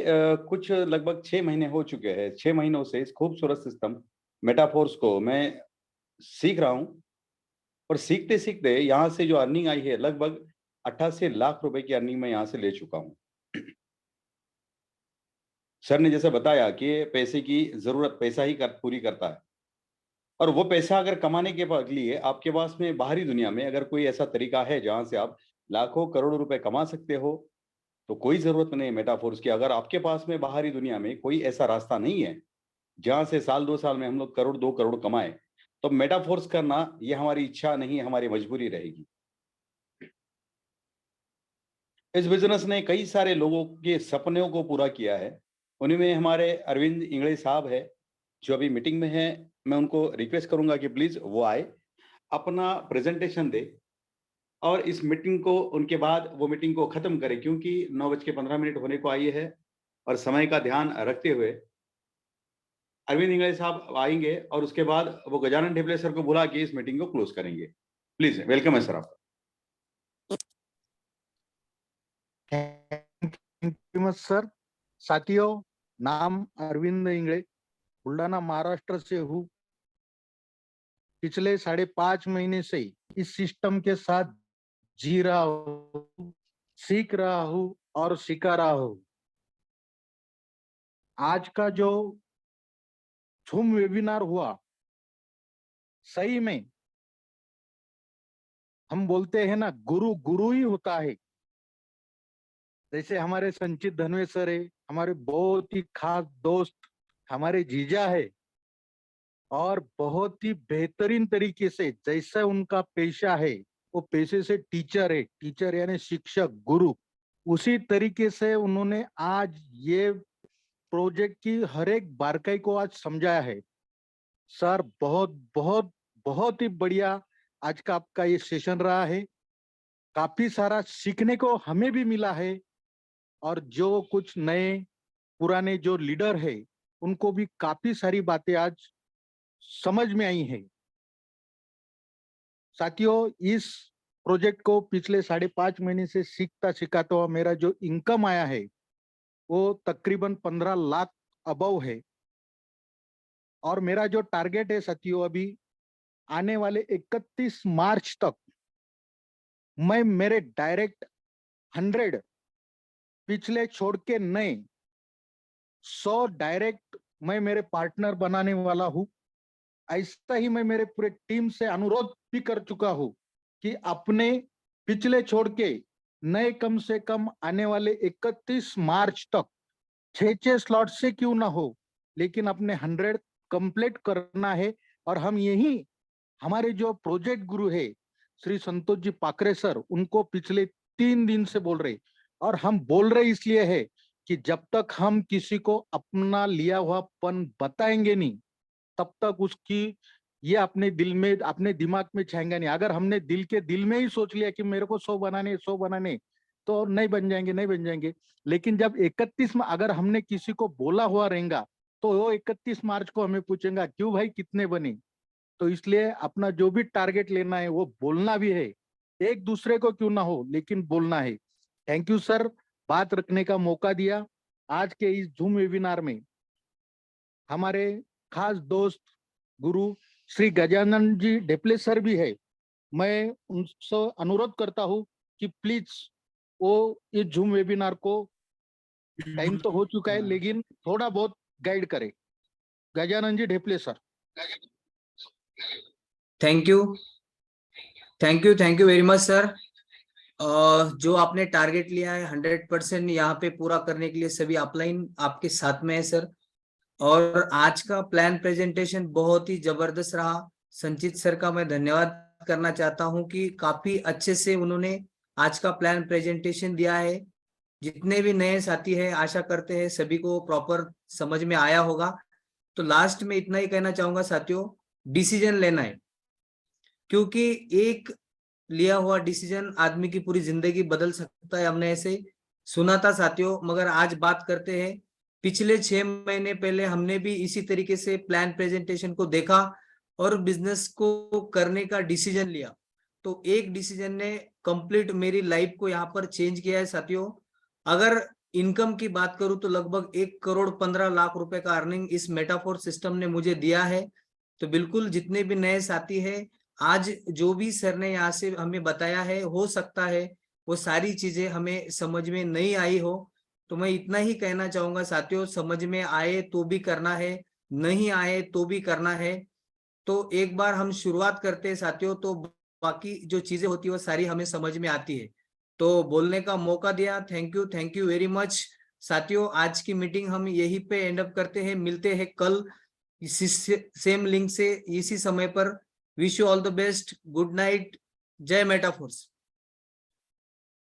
कुछ लगभग 6 महीने हो चुके हैं। 6 महीनों से इस खूबसूरत सिस्टम मेटाफोर्स को मैं सीख रहा हूं, और सीखते सीखते यहाँ से जो अर्निंग आई है लगभग 88 लाख रुपए की अर्निंग मैं यहाँ से ले चुका हूं। सर ने जैसे बताया कि पैसे की जरूरत पैसा ही पूरी करता है, और वो पैसा अगर कमाने के लिए आपके पास में बाहरी दुनिया में अगर कोई ऐसा तरीका है जहां से आप लाखों करोड़ों रुपए कमा सकते हो, तो कोई जरूरत नहीं है मेटाफोर्स की। अगर आपके पास में बाहरी दुनिया में कोई ऐसा रास्ता नहीं है जहां से साल 2 साल में हम लोग करोड़ 2 करोड़ कमाए, तो मेटाफोर्स करना ये हमारी इच्छा नहीं, हमारी मजबूरी रहेगी। इस बिजनेस ने कई सारे लोगों के सपनों को पूरा किया है। उन्हीं में हमारे अरविंद इंगले साहब है जो अभी मीटिंग में है। मैं उनको रिक्वेस्ट करूंगा कि प्लीज वो आए, अपना प्रेजेंटेशन दे, और इस मीटिंग को उनके बाद वो मीटिंग को खत्म करें, क्योंकि 9:15 होने को आई है और समय का ध्यान रखते हुए अरविंद इंगले साहब आएंगे और उसके बाद वो गजानन ढेपले सर को बुला के इस मीटिंग को क्लोज करेंगे। प्लीज वेलकम है सर आपका। Thank you much sir. साथियों, नाम अरविंद इंगले, बुल्ढाना महाराष्ट्र से हूँ। पिछले 5.5 महीने से इस सिस्टम के साथ जी रहा हूँ, सीख रहा हूँ और सिखा रहा हूँ। आज का जो जूम वेबिनार हुआ, सही में हम बोलते हैं ना, गुरु गुरु ही होता है। जैसे हमारे संचित धनवे सर है, हमारे बहुत ही खास दोस्त, हमारे जीजा है, और बहुत ही बेहतरीन तरीके से जैसा उनका पेशा है, वो पेशे से टीचर है, टीचर यानी शिक्षक, गुरु, उसी तरीके से उन्होंने आज ये प्रोजेक्ट की हर एक बारीकी को आज समझाया है। सर बहुत बहुत बहुत ही बढ़िया आज का आपका ये सेशन रहा है। काफी सारा सीखने को हमें भी मिला है, और जो कुछ नए पुराने जो लीडर है उनको भी काफी सारी बातें आज समझ में आई है। साथियों, इस प्रोजेक्ट को पिछले 5.5 महीने से सीखता सिखाता हुआ मेरा जो इनकम आया है वो तकरीबन 15 लाख अबव है। और मेरा जो टारगेट है साथियों, अभी आने वाले 31 मार्च तक मैं मेरे डायरेक्ट 100 पिछले छोड़ के नए 100 डायरेक्ट मैं मेरे पार्टनर बनाने वाला हूं। ऐसा ही मैं मेरे पूरे टीम से अनुरोध भी कर चुका हूं कि अपने पिछले छोड़ के नए कम से कम आने वाले 31 मार्च तक 6 स्लॉट से क्यों ना हो, लेकिन अपने 100 कंप्लीट करना है। और हम यही हमारे जो प्रोजेक्ट गुरु है श्री संतोष जी पाकरे सर, उनको पिछले 3 दिन से बोल रहे, और हम बोल रहे इसलिए है कि जब तक हम किसी को अपना लिया हुआ पन बताएंगे नहीं, तब तक उसकी ये अपने दिल में, अपने दिमाग में छाएंगे नहीं। अगर हमने दिल के दिल में ही सोच लिया कि मेरे को 100 बनाने, तो नहीं बन जाएंगे। लेकिन जब 31 में अगर हमने किसी को बोला हुआ रहेगा, तो वो 31 मार्च को हमें पूछेगा क्यों भाई कितने बने। तो इसलिए अपना जो भी टारगेट लेना है वो बोलना भी है, एक दूसरे को क्यों ना हो, लेकिन बोलना है। थैंक यू सर, बात रखने का मौका दिया। आज के इस जूम वेबिनार में हमारे खास दोस्त गुरु श्री गजानन जी ढेपले सर भी है। मैं उनसे अनुरोध करता हूं कि प्लीज वो इस जूम वेबिनार को, टाइम तो हो चुका है लेकिन थोड़ा बहुत गाइड करे। Gajanan ji Dhepale sir. Thank you very much sir. जो आपने टारगेट लिया है 100% यहाँ पे पूरा करने के लिए सभी अपलाइन आपके साथ में है सर। और आज का प्लान प्रेजेंटेशन बहुत ही जबरदस्त रहा। संचित सर का मैं धन्यवाद करना चाहता हूँ कि काफी अच्छे से उन्होंने आज का प्लान प्रेजेंटेशन दिया है। जितने भी नए साथी हैं, आशा करते हैं सभी को प्रॉपर समझ में आया होगा। तो लास्ट में इतना ही कहना चाहूंगा साथियों, डिसीजन लेना है, क्योंकि एक लिया हुआ डिसीजन आदमी की पूरी जिंदगी बदल सकता है। हमने ऐसे सुना था साथियों, मगर आज बात करते हैं, पिछले 6 महीने पहले हमने भी इसी तरीके से प्लान प्रेजेंटेशन को देखा और बिजनेस को करने का डिसीजन लिया। तो एक डिसीजन ने कंप्लीट मेरी लाइफ को यहाँ पर चेंज किया है साथियों। अगर इनकम की बात करूं तो लगभग 1,15,00,000 रुपए का अर्निंग इस मेटाफोर सिस्टम ने मुझे दिया है। तो बिल्कुल जितने भी नए साथी हैं, आज जो भी सर ने यहाँ से हमें बताया है, हो सकता है वो सारी चीजें हमें समझ में नहीं आई हो, तो मैं इतना ही कहना चाहूंगा साथियों, समझ में आए तो भी करना है, नहीं आए तो भी करना है। तो एक बार हम शुरुआत करते हैं साथियों, तो बाकी जो चीजें होती है वो सारी हमें समझ में आती है। तो बोलने का मौका दिया, थैंक यू वेरी मच साथियों। आज की मीटिंग हम यहीं पे एंड अप करते हैं, मिलते हैं कल इसी सेम लिंक से इसी समय पर। Wish you all the best, good night, जय मेटाफोर्स।